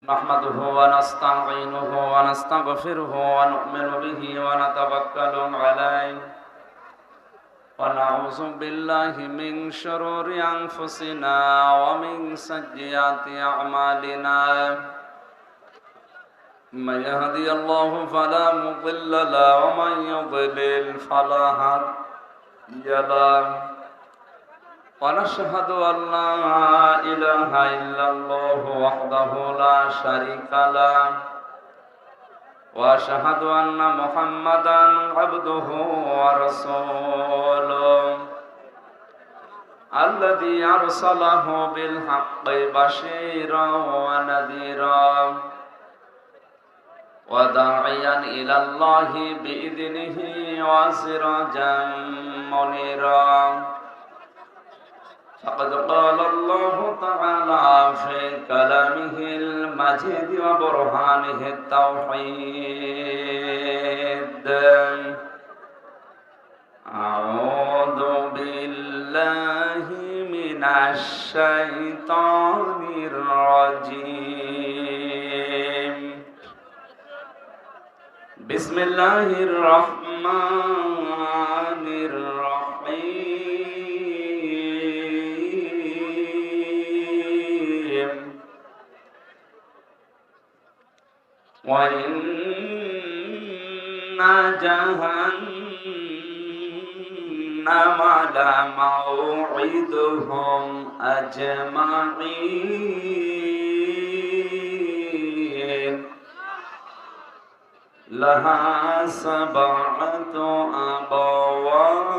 نحمده ونستعينه ونستغفره ونؤمن به ونتوكل عليه ونعوذ بالله من شرور أنفسنا ومن سيئات أعمالنا من يهدي الله فلا مضل له ومن يضلل فلا هادي له ونشهد أن لا إله إلا الله وحده لا شريك له وأشهد أن محمدا عبده ورسوله الذي أرسله بالحق بشيرا ونذيرا وداعيا إلى الله بإذنه وسراجا منيرا فقد قال الله تعالى في كلامه المجيد وبرهانه التوحيد أعوذ بالله من الشيطان الرجيم بسم الله الرحمن الرحيم وإن جهنم لموعدهم أجمعين لها 7 أبواب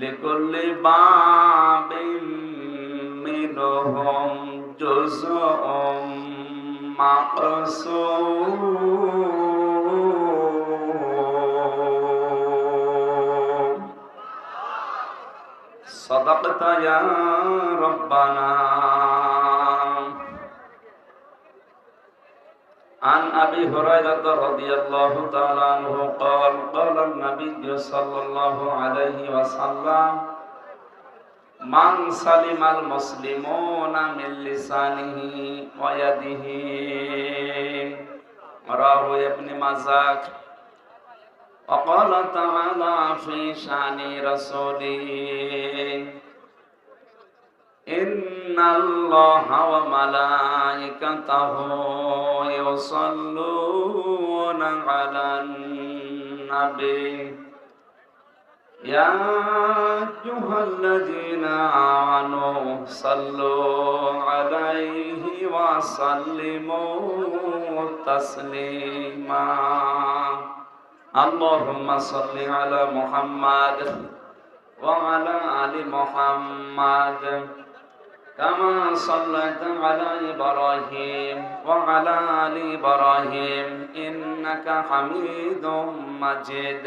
لكل باب منهم جزء مقسوم صدقت يا ربنا. عن أبي هريرة رضي الله تعالى عنه قال قال النبي صلى الله عليه وسلم من سلم المسلمون من لسانه ويده رواه ابن ماجه. وقال تعالى في شأن رسوله إن الله وملائكته يصلون على النبي يا أيها الذين آمنوا صلوا عليه وسلموا تسليما اللهم صل على محمد وعلى آل محمد كما صليت على إبراهيم وعلى آل إبراهيم إنك حميد مجيد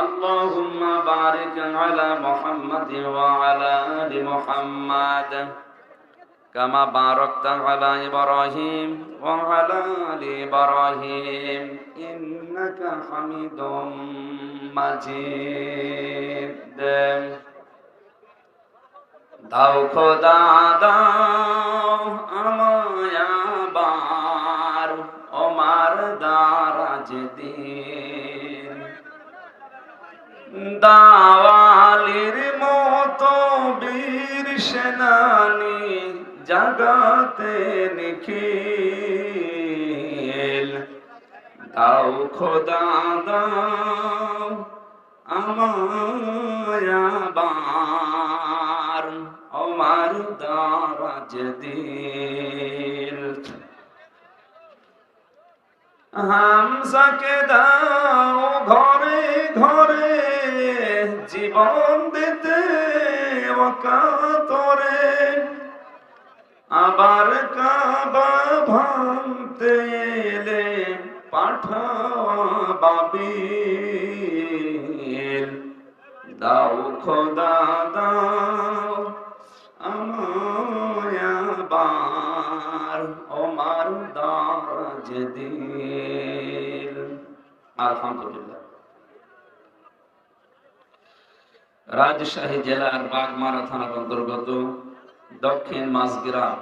اللهم بارك على محمد وعلى آل محمد كما باركت على إبراهيم وعلى آل إبراهيم إنك حميد مجيد দাও খোদা দাও আমায় আবার ওমার দারাজ দিন দাওয়ালির মতো বীর সেনানি জাগাতে নিখিল দাও খোদা দাও আমায় আবার ওমার দারাজ দিল হামজাকে দাও ঘরে ঘরে জীবন দিতে ওকাতরে আবার কাবা ভাঙতে এলে পাঠাও বাবিল দাও খোদা দাও আমায় আবার ওমার দারাজ দিল। আলহামদুলিল্লাহ। রাজশাহী জেলার বাগমারা থানার অন্তর্গত দক্ষিণ মাঝগ্রাম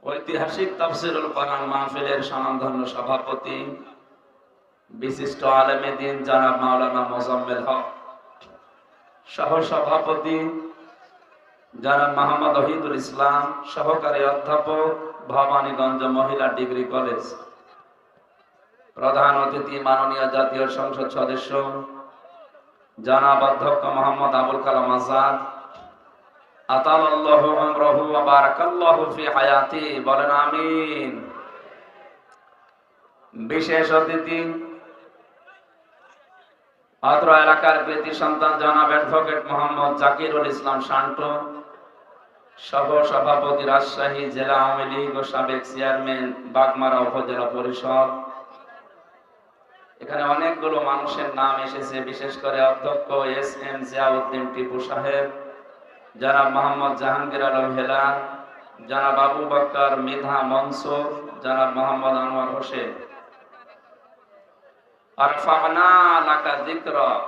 ঐতিহাসিক তাফসীরুল কোরআন মাহফিলের স্বনামধন্য সভাপতি বিশিষ্ট আলেমে দ্বীন জনাব মাওলানা মোজাম্মেল হক, সহ সভাপতি জনাব মোহাম্মদ ওহিদুল ইসলাম, সহকারী অধ্যাপক, ভবানীগঞ্জ মহিলা ডিগ্রি কলেজ, প্রধান অতিথি মাননীয় জাতীয় সংসদ সদস্য জনাব অধ্যক্ষ মোহাম্মদ আবুল কালাম আজাদ, আতালাল্লাহু উমরাহু ওয়া বারাকাল্লাহু ফি হায়াতি, বলেন আমিন। বিশেষ অতিথি অত্র এলাকার কৃতি সন্তান জনাব অ্যাডভোকেট মোহাম্মদ জাকিরুল ইসলাম শান্ত, সহ সভাপতি রাজশাহী জেলা আওয়ামী লীগ ও সাবেক চেয়ারম্যান বাগমারা উপজেলা পরিষদ। এখানে অনেকগুলো মানুষের নাম এসেছে, বিশেষ করে অধ্যক্ষ এস এম জিয়াউদ্দিন টিপু সাহেব, জনাব মোহাম্মদ জাহাঙ্গীর আলম হেলাল, জনাব আবু বকর মৃধা মনসুর, জনাব মোহাম্মদ আনোয়ার হোসেন। আরফানা লাকা যিকরাক,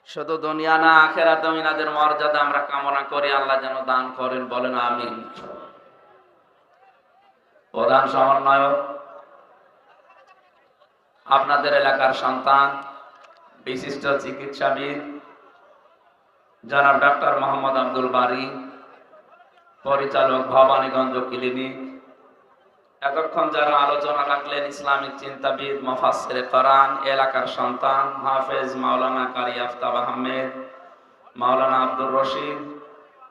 শুধু দুনিয়া না আখিরাতে ইনাদের মর্যাদা আমরা কামনা করি, আল্লাহ যেন দান করেন, বলেন আমিন। প্রধান সমন্বয়ক আপনাদের এলাকার সন্তান, বিশিষ্ট চিকিৎসাবিদ জনাব ডাক্তার মোহাম্মদ আব্দুল বারী, পরিচালক ভবানীগঞ্জ ক্লিনিক। এতক্ষণ যারা আলোচনা রাখলেন ইসলামিক চিন্তাবিদ, মুফাসসিরে কোরআন, এলাকার সন্তান হাফেজ মাওলানা কারি আফতাব আহমেদ, মাওলানা আব্দুর রশিদ,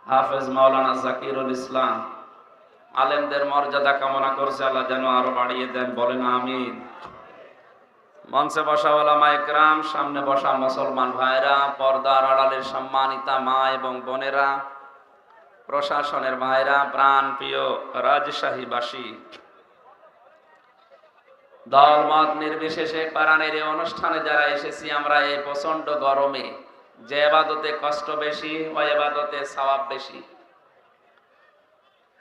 হাফেজ মাওলানা জাকিরুল ইসলাম। আলেমদের মর্যাদা কামনা করছে, আল্লাহ যেন আরো বাড়িয়ে দেন, বলেন আমিন। মঞ্চে বসা ওলামা ইকরাম, সামনে বসা মুসলমান ভাইরা, পর্দার আড়ালের সম্মানিতা মা এবং বোনেরা, প্রশাসনের ভাইরা, প্রাণ প্রিয় রাজশাহীবাসী, দল মত নির্বিশেষে কোরআনের এই অনুষ্ঠানে যারা এসেছি, আমরা এই প্রচন্ড গরমে যে ইবাদতে কষ্ট বেশি ওই ইবাদতে সওয়াব বেশি।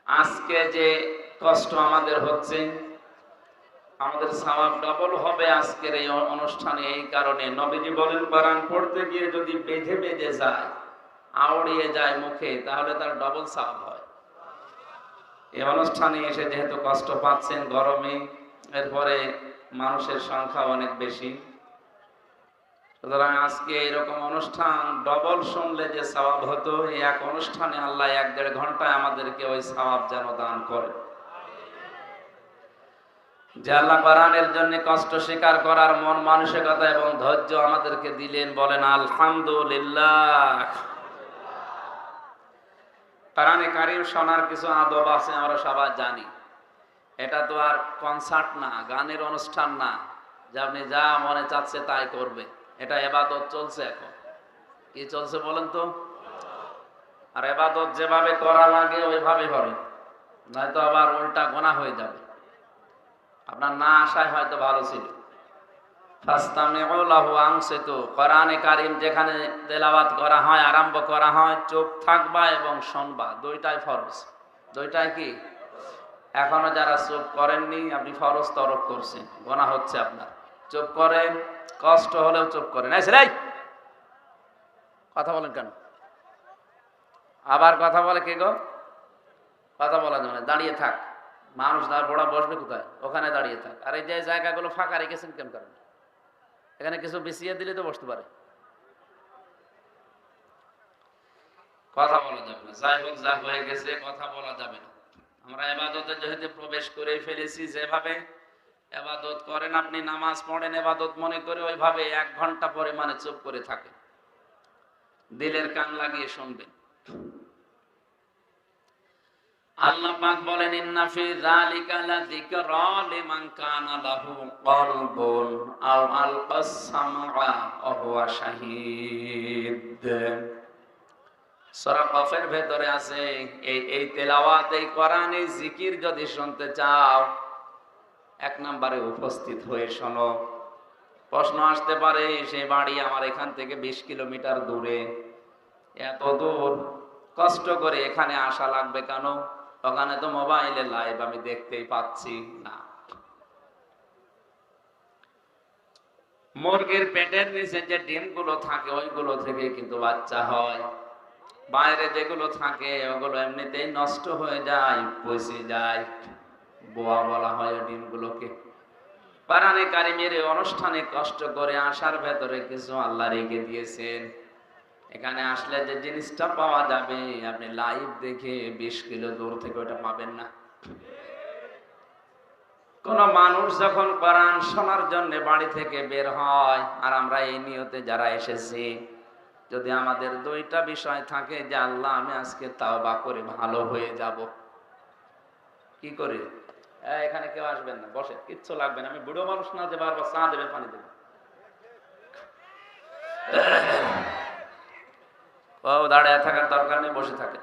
আজকে যে কষ্ট আমাদের হচ্ছে, আমাদের সওয়াব ডবল হবে আজকের এই অনুষ্ঠানে। এই কারণে নবীজি বলেন, কোরআন পড়তে গিয়ে যদি বেঁধে বেঁধে যায়, আওড়িয়ে যায় মুখে, তাহলে তার ডবল সওয়াব হয়। এই অনুষ্ঠানে এসে যেহেতু কষ্ট পাচ্ছেন গরমে, এরপরে মানুষের সংখ্যা অনেক বেশি, সুতরাং আজকে এরকম অনুষ্ঠান ডবল শুনলে যে সওয়াব হতো, এই এক অনুষ্ঠানে আল্লাহ 1-1.5 ঘন্টায় আমাদেরকে ওই সওয়াব যেন দান করে। যে আল্লাহ কোরআনের জন্য কষ্ট স্বীকার করার মন মানসিকতা এবং ধৈর্য আমাদেরকে দিলেন, বলেন আলহামদুলিল্লাহ। কোরআনে কারীম শোনার কিছু আদব আছে, আমরা সবাই জানি। এটা তো আর কনসার্ট না, গানের অনুষ্ঠান না যে আপনি যা মনে চাচ্ছে তাই করবে। এটা ইবাদত চলছে। এখন কি চলছে বলেন তো? আর ইবাদত যেভাবে করা লাগে ওইভাবে হবে, নয়তো আবার উল্টা গুনাহ হয়ে যাবে। আপনার না আসায় হয়তো ভালো ছিল। ফাস্তামিউ লাহু আনসিতু, কোরআনে কারীম যেখানে তেলাওয়াত করা হয়, আরম্ভ করা হয়, চুপ থাকবা এবং শুনবা, দুইটাই ফরজ। দুইটাই কি? এখনো যারা চুপ করেননি, আপনি ফরজ তরক করছেন, গুনাহ হচ্ছে আপনার। চুপ করেন, কষ্ট হলেও চুপ করেন। এই কথা বলেন কেন? আবার কথা বলে কে গো? কথা বলা যাবে না, দাঁড়িয়ে থাক। মানুষ বড়া বসবে কোথায়? ওখানে দাঁড়িয়ে থাক। আর এই যে জায়গাগুলো ফাঁকা রেখেছেন কেন কারণ? এখানে কিছু বিছিয়ে দিলে তো বসতে পারে। কথা বলা যাবে না, যাই হোক যা হয়ে গেছে কথা বলা যাবে না। আমরা ইবাদতে যেহেতু প্রবেশ করে ফেলেছি, যেভাবে ইবাদত করেন আপনি, নামাজ পড়েন ইবাদত মনে করে, ওইভাবে 1 ঘন্টা পরিমাণে চুপ করে থাকেন, দিলের কান লাগিয়ে শুনবেন। আল্লাহ পাক বলেন, ইন্না ফি যালিকা লাযিকরা লিমান কানা লাহু কলবুন আও আলকাস সামআ ওয়া হুয়া শাহীদ। সূরা কফের ভেতরে আছে এই তেলাওয়াত, এই কোরআন, এই জিকির যদি শুনতে চাও, 1 নম্বরে উপস্থিত হয়ে শোনো। প্রশ্ন আসতে পারে, সে বাড়ি আমার এখান থেকে 20 কিলোমিটার দূরে, এত দূর কষ্ট করে এখানে আসা লাগবে কেন? ওখানে তো মোবাইলে লাইভ আমি দেখতেই পাচ্ছি না। মুরগির পেটের নিচে যে ডিমগুলো থাকে ওইগুলো থেকে কিন্তু বাচ্চা হয়, বাইরে যেগুলো থাকে ওগুলো এমনিতেই নষ্ট হয়ে যায়, পচে যায়, বোয়া বলা হয় ওই ডিমগুলোকে। কোরআনে কারিমের এই অনুষ্ঠানে কষ্ট করে আসার ভেতরে কিছু আল্লাহ রেখে দিয়েছেন। এখানে আসলে যে জিনিসটা পাওয়া যাবে আপনি লাইভ দেখে 20 কিলো দূর থেকে ওটা পাবেন না। কোন মানুষ যখন কোরআন শোনার জন্য বাড়ি থেকে বের হয়, আর আমরা এই নিয়তে যারা এসেছি, যদি আমাদের দুইটা বিষয় থাকে যে আল্লাহ আমি আজকে তাওবা করে ভালো হয়ে যাব, কি করি? এখানে কেউ আসবেন না, বসে, কিচ্ছু লাগবে না, আমি বুড়ো মানুষ না যে বারবার চা দেবে পানি দেবে। ও দাঁড়িয়ে থাকার দরকার নেই, বসে থাকে।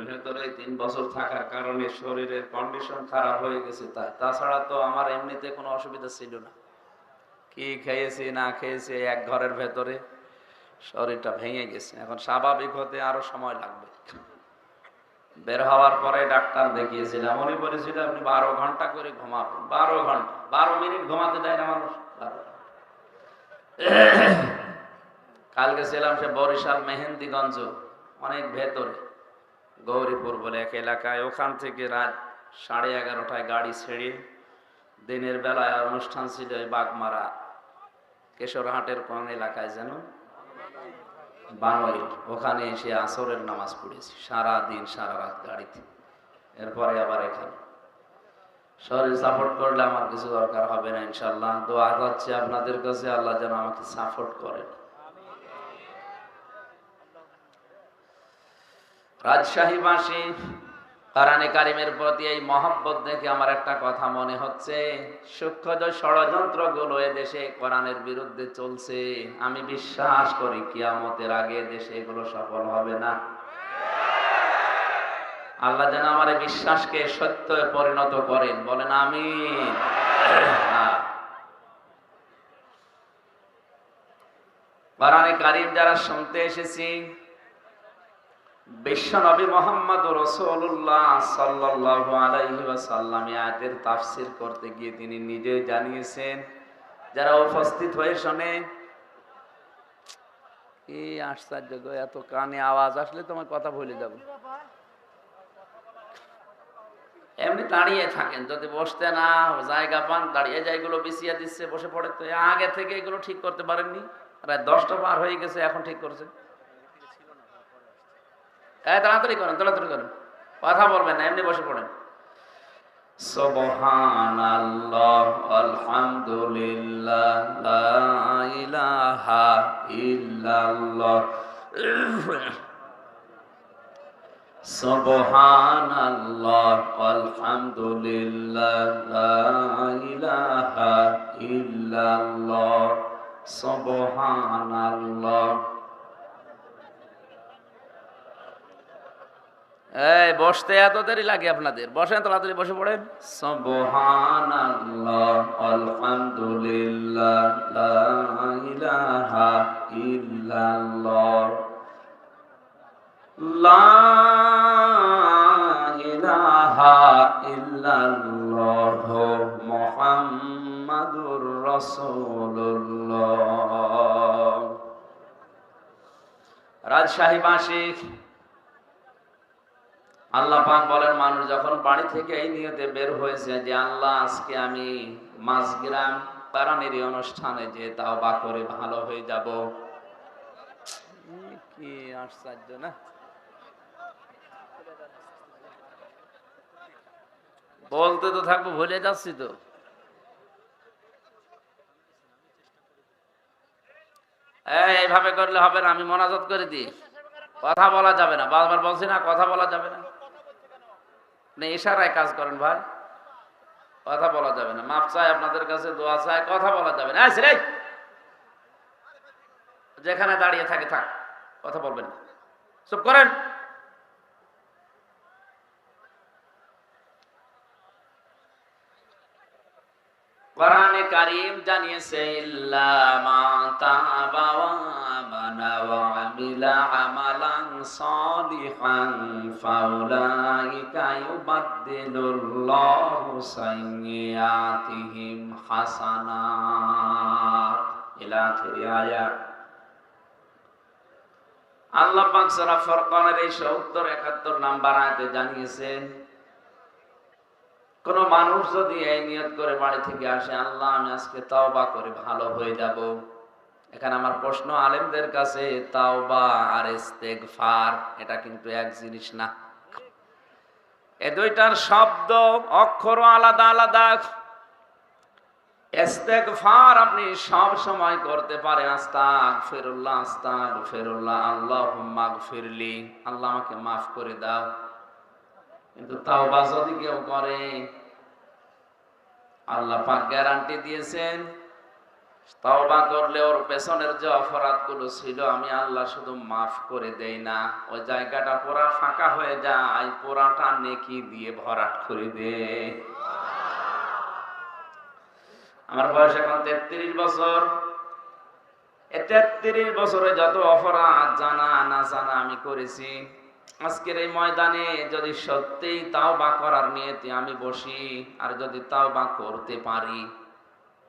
ভেতরে 3 বছর থাকার কারণে শরীরের কন্ডিশন খারাপ হয়ে গেছে, তাছাড়া তো আমার এমনিতে কোনো অসুবিধা ছিল না। কি খেয়েছি না খেয়েছি, এক ঘরের ভেতরে শরীরটা ভেঙে গেছে। এখন স্বাভাবিক হতে আরো সময় লাগবে। বের হওয়ার পরে ডাক্তার দেখিয়েছিলাম, উনি বলেছিল আপনি 12 ঘন্টা করে ঘুমাবেন। 12 ঘন্টা, 12 মিনিট ঘুমাতে দেয় না মানুষ। কালকে ছিলাম সে বরিশাল মেহেন্দিগঞ্জ, অনেক ভেতরে, গৌরীপুর বলে এক এলাকায়। ওখান থেকে রাত 11:30টায় গাড়ি ছেড়ে দিনের বেলায় অনুষ্ঠান ছিল বাগমারা কেশরহাটের কোন এলাকায় যেন, বানইল, ওখানে এসে আসরের নামাজ পড়েছি। সারা দিন সারা রাত গাড়িতে, এরপরে আবার এখানে। শরীর সাপোর্ট করলে আমার কিছু দরকার হবে না ইনশাল্লাহ। দোয়া যাচ্ছে আপনাদের কাছে, আল্লাহ যেন আমাকে সাপোর্ট করেন। রাজশাহীবাসী, কোরআনে কারিমের প্রতি এই মহব্বত দেখে আমার একটা কথা মনে হচ্ছে, সূক্ষ্ম যে ষড়যন্ত্র গুলো এদেশে কোরআনের বিরুদ্ধে চলছে, আমি বিশ্বাস করি কিয়ামতের আগে দেশে এগুলো সফল হবে না। আল্লাহ যেন আমার এই বিশ্বাসকে সত্যে পরিণত করেন, বলেন আমিন। কোরআনে কারিম যারা শুনতে এসেছি, বিশ্ব নবী মুহাম্মদ রাসূলুল্লাহ সাল্লাল্লাহু আলাইহি ওয়াসাল্লাম আয়াতের তাফসীর করতে গিয়ে তিনি নিজে জানিয়েছেন, যারা উপস্থিত হয়ে শুনে, কি আশ্চর্য গো, এত কানে আওয়াজ আসলে তোমার কথা ভুলে যাব। এমনি দাঁড়িয়ে থাকেন, যদি বসতে না জায়গা পান দাঁড়িয়ে জায়গাগুলো বিছিয়ে দিচ্ছে, বসে পড়ে। তো আগে থেকে এগুলো ঠিক করতে পারেননি? প্রায় 10টা পার হয়ে গেছে, এখন ঠিক করছে। তাড়াতাড়ি করেন, তাড়াতাড়ি করেন, কথা বলবেন না, এমনি বসে পড়েন। সুবহানাল্লাহ, আলহামদুলিল্লাহ, লা ইলাহা ইল্লাল্লাহ, সুবহানাল্লাহ, আলহামদুলিল্লাহ, লা ইলাহা ইল্লাল্লাহ, সুবহানাল্লাহ। এই বসতে এত দেরি লাগে আপনাদের? বসেন, তাড়াতাড়ি বসে পড়েন। সুবহানাল্লাহ, আলহামদুলিল্লাহ, লা ইলাহা ইল্লাল্লাহ, লা ইলাহা ইল্লাল্লাহ, মুহাম্মাদুর রাসূলুল্লাহ। রাজশাহীবাসী, আল্লাহ পাক বলেন, মানুষ যখন বাড়ি থেকে এই নিয়তে বের হয়েছে যে আল্লাহ আজকে আমি মাঝগ্রাম কোরআনের অনুষ্ঠানে যে তাওবা করে ভালো হয়ে যাব, কি আশ্চর্য না? বলতে তো থাকবো, ভুলে যাচ্ছি তো। এইভাবে করলে হবে না, আমি মোনাজাত করে দিই। কথা বলা যাবে না, বারবার বলছি না, কথা বলা যাবে না। ইশারায় কাজ করেন ভাই, কথা বলা যাবে না। মাপ চাই আপনাদের কাছে, দোয়া চাই, কথা বলা যাবে না। যেখানে দাঁড়িয়ে থাকে থাক, কথা বলবেন না, চুপ করেন। কোরআনে কারীম জানিয়েছে, ইল্লা মা তাবা ওয়া আমানা وعمل عملا صالحا فأولئك يبدل الله سيئاتهم حسنات إلى آخر آية। আল্লাহ পাক সূরা ফুরকানের এই 70-71 নাম্বার আয়াতে জানিয়েছেন, কোন মানুষ যদি এই নিয়ত করে বাড়ি থেকে আসে, আল্লাহ আমি আজকে তাওবা করে ভালো হয়ে যাব। এখানে আমার প্রশ্ন আলেমদের কাছে, তাওবা আর ইস্তেগফার এটা কিন্তু এক জিনিস না। এই দুইটার শব্দ অক্ষর আলাদা আলাদা। ইস্তেগফার আপনি সব সময় করতে পারেন, আস্তাগফিরুল্লাহ আস্তাগফিরুল্লাহ, আল্লাহুম্মা গফিরলি, আল্লাহ আমাকে মাফ করে দাও। কিন্তু তাওবা যদি কেউ করে, আল্লাহ পাক গ্যারান্টি দিয়েছেন তাওবা করলে ওর পেছনের যে অপরাধগুলো ছিল আমি আল্লাহ শুধু মাফ করে দেই না, ওই জায়গাটা পুরা ফাঁকা হয়ে যায়, পুরাটা নেকি দিয়ে ভরাট করে দেয়। আমার বয়স এখন 33 বছর। এই 33 বছরে যত অপরাধ জানা না জানা আমি করেছি, আজকের এই ময়দানে যদি সত্যি তাওবা করার নিয়তে আমি বসি, আর যদি তাওবা করতে পারি,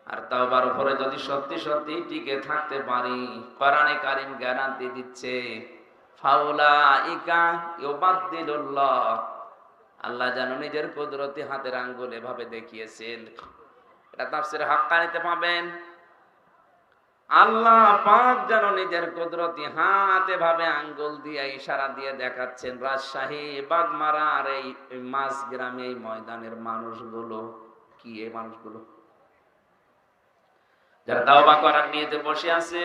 আর তাওবার উপরে যদি সত্যি সত্যি টিকে থাকতে পারি, কোরআনে কারীম গ্যারান্টি দিচ্ছে ফাউলাইকা ইউবাদদিলুল্লাহ, আল্লাহ যেন নিজের কুদরতি হাতের আঙ্গুল এভাবে দেখিয়েছেন। এটা তাফসীরে হাক্কানিতে পাবেন। আল্লাহ পাক যেন নিজের কুদরতি হাতে ভাবে আঙ্গুল দিয়ে ইশারা দিয়ে দেখাচ্ছেন, রাজশাহী বাগমারার এই মাছ গ্রামে এই ময়দানের মানুষগুলো কি, এই মানুষগুলো যারা তাওবা করার নিয়তে বসে আছে,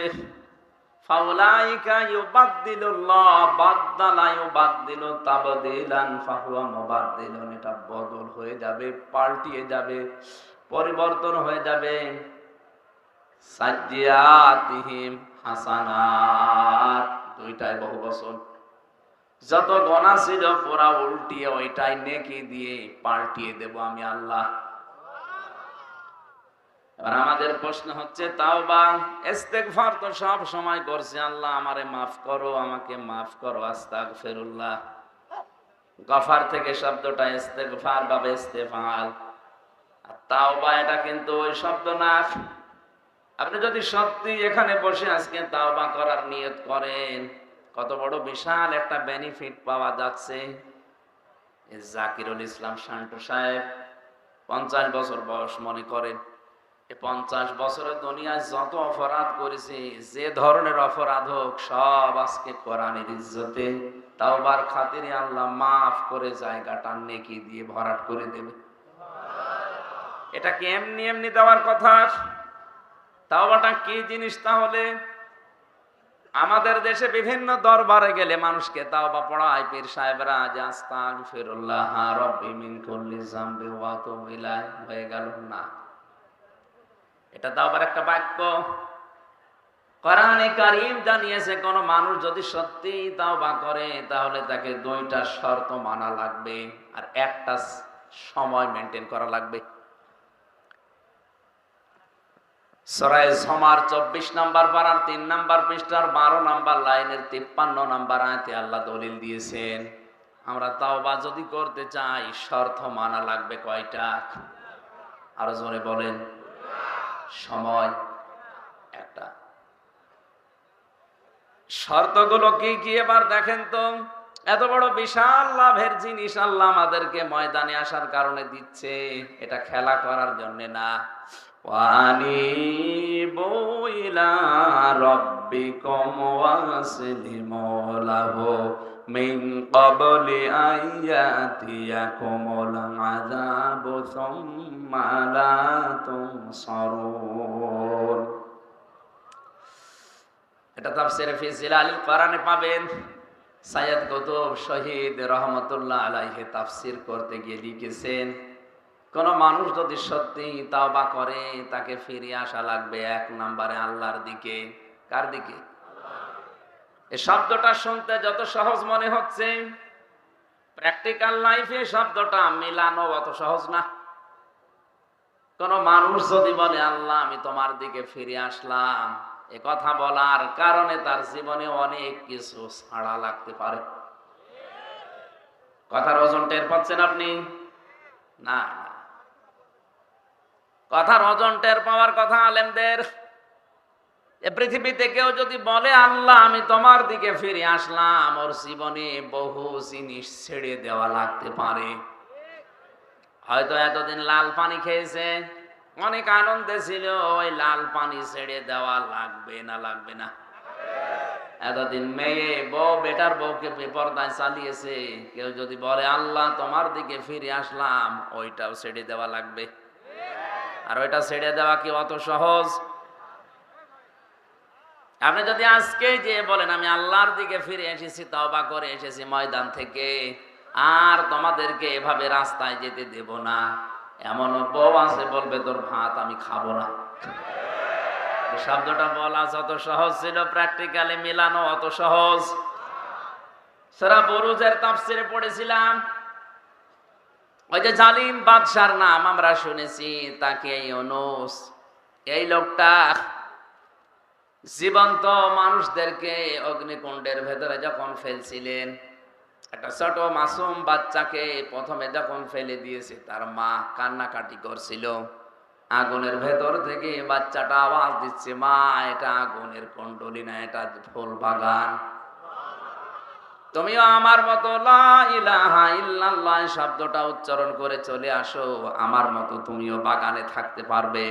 ফাউলাইকা ইউবাদদিলুল্লাহ বাদদালা ইউবাদদিলু তাবদীলান ফাহুয়া মুবাদদিলুন, এটা বদল হয়ে যাবে, পাল্টিয়ে যাবে, পরিবর্তন হয়ে যাবে। সাজ্জিয়াতিহিম হাসানাত, দুইটাই বহু বচন। যত গুনাহ ছিল পুরা উল্টিয়ে ওইটাই নেকি দিয়ে পাল্টিয়ে দেব আমি আল্লাহ। এবার আমাদের প্রশ্ন হচ্ছে, তাওবা ইস্তেগফার তো সব সময় করছি, আল্লাহ আমারে মাফ করো, আমাকে মাফ করো, আস্তাগফিরুল্লাহ। গফার থেকে শব্দটা ইস্তেগফার বা ইস্তেফাল, আর তাওবা এটা কিন্তু ওই শব্দ না। আপনি যদি সত্যি এখানে বসে আজকে তাওবা করার নিয়ত করেন, কত বড় বিশাল একটা বেনিফিট পাওয়া যাচ্ছে। জাকিরুল ইসলাম শান্টু সাহেব 50 বছর বয়স, মনে করেন এই 50 বছরের দুনিয়ায় যত অপরাধ করেছে, যে ধরনের অপরাধ হোক, সব আজকে কোরআনের ইজ্জতে তাওবার খাতিরে আল্লাহ মাফ করে জায়গাটা নেকি দিয়ে ভরাট করে দেবে। এটা কি এমনি এমনি দেওয়ার কথা? তাওবাটা কি জিনিস? তাহলে আমাদের দেশে বিভিন্ন দরবারে গেলে মানুষকে তাওবা পড়ায় পীর সাহেবরা, যে আস্তাগফিরুল্লাহ রাব্বি মিন কুল্লি যামবি ওয়া আতুবু ইলাইহি, হয়ে গেল না। এটা তাওবার একটা বাক্য। কোরআনে কারীম জানিয়েছে, কোন মানুষ যদি সত্যি তাওবা করে তাহলে তাকে দুইটা শর্ত মানা লাগবে, আর একটা সময় মেনটেন করা লাগবে। সূরা জুমার 24 নাম্বার পারার 3 নাম্বার পৃষ্ঠার 12 নাম্বার লাইনের 53 নাম্বার আয়াতে আল্লাহ দলিল দিয়েছেন, আমরা তাওবা যদি করতে চাই শর্ত মানা লাগবে কয়টা? আরো জোরে বলেন। সময় একটা। শর্তগুলো কি কি এবার দেখেন তো। এত বড় বিশাল লাভের জিনিস আল্লাহ আমাদেরকে ময়দানে আসার কারণে দিচ্ছে, এটা খেলা করার জন্য না। ওয়ানিবু ইলা রাব্বিকুম ওয়াসলিমু লাহু মিন ক্বাবলি আইয়াতিয়াকুমুল আযাবু সুম্মা লা তুনসারুন। এটা তাফসীরে ফি জিলালিল কোরআনে পাবেন। সাইয়্যিদ কুতুব শহীদ রহমাতুল্লাহ আলাইহি তাফসীর করতে গিয়ে লিখেছেন, কোন মানুষ যদি সত্যি তাওবা করে তাকে ফিরে আসা লাগবে 1 নম্বরে আল্লাহর দিকে। কার দিকে? এই শব্দটা শুনতে যত সহজ মনে হচ্ছে, প্র্যাকটিক্যাল লাইফে শব্দটা মিলানো অত সহজ না। কোন মানুষ যদি বলে আল্লাহ আমি তোমার দিকে ফিরে আসলাম, এ কথা বলার কারণে তার জীবনে অনেক কিছু ছাড়া লাগতে পারে। কথার ওজন টের পাচ্ছেন আপনি? না, কথার ওজন টের পাওয়ার কথা আলেমদের। এ পৃথিবীতে কেউ যদি বলে আল্লাহ আমি তোমার দিকে ফিরে আসলাম, ওর জীবনে বহু জিনিস ছেড়ে দেওয়া লাগতে পারে। হয়তো এতদিন লাল পানি খেয়েছে, অনেক আনন্দে ছিল, ওই লাল পানি ছেড়ে দেওয়া লাগবে না? লাগবে না? এতদিন মেয়ে বউ বেটার বউকে বেপরদায় চালিয়েছে, কেউ যদি বলে আল্লাহ তোমার দিকে ফিরে আসলাম, ওইটাও ছেড়ে দেওয়া লাগবে। আর ওইটা ছেড়ে দেওয়া কি অত সহজ? আপনি যদি আজকে যে বলেন আমি আল্লাহর দিকে ফিরে এসেছি, তওবা করে এসেছি ময়দান থেকে, আর তোমাদেরকে এভাবে রাস্তায় যেতে দেব না, এমন বউ আছে বলবে তোর ভাত আমি খাবো না। শব্দটা বলা যত সহজ ছিল, প্র্যাকটিক্যালি মিলানো অত সহজ। সূরা বুরুজের তাফসিরে পড়েছিলাম, ওই যে জালিম বাদশার নাম আমরা শুনেছি, তাকে ইউনূস, এই লোকটা জীবন্ত মানুষদেরকে অগ্নিকুণ্ডের ভেতরে যখন ফেলছিলেন, একটা ছোট মাসুম বাচ্চাকে প্রথমে যখন ফেলে দিয়েছে, তার মা কান্নাকাটি করছিল। আগুনের ভেতর থেকে বাচ্চাটা আওয়াজ দিচ্ছে, মা এটা আগুনের কুণ্ডলী না, এটা ফুল বাগান। তুমিও আমার মতো লা ইলাহা ইল্লাল্লাহ শব্দটা উচ্চারণ করে চলে আসো, আমার মতো তুমিও বাগানে থাকতে পারবে।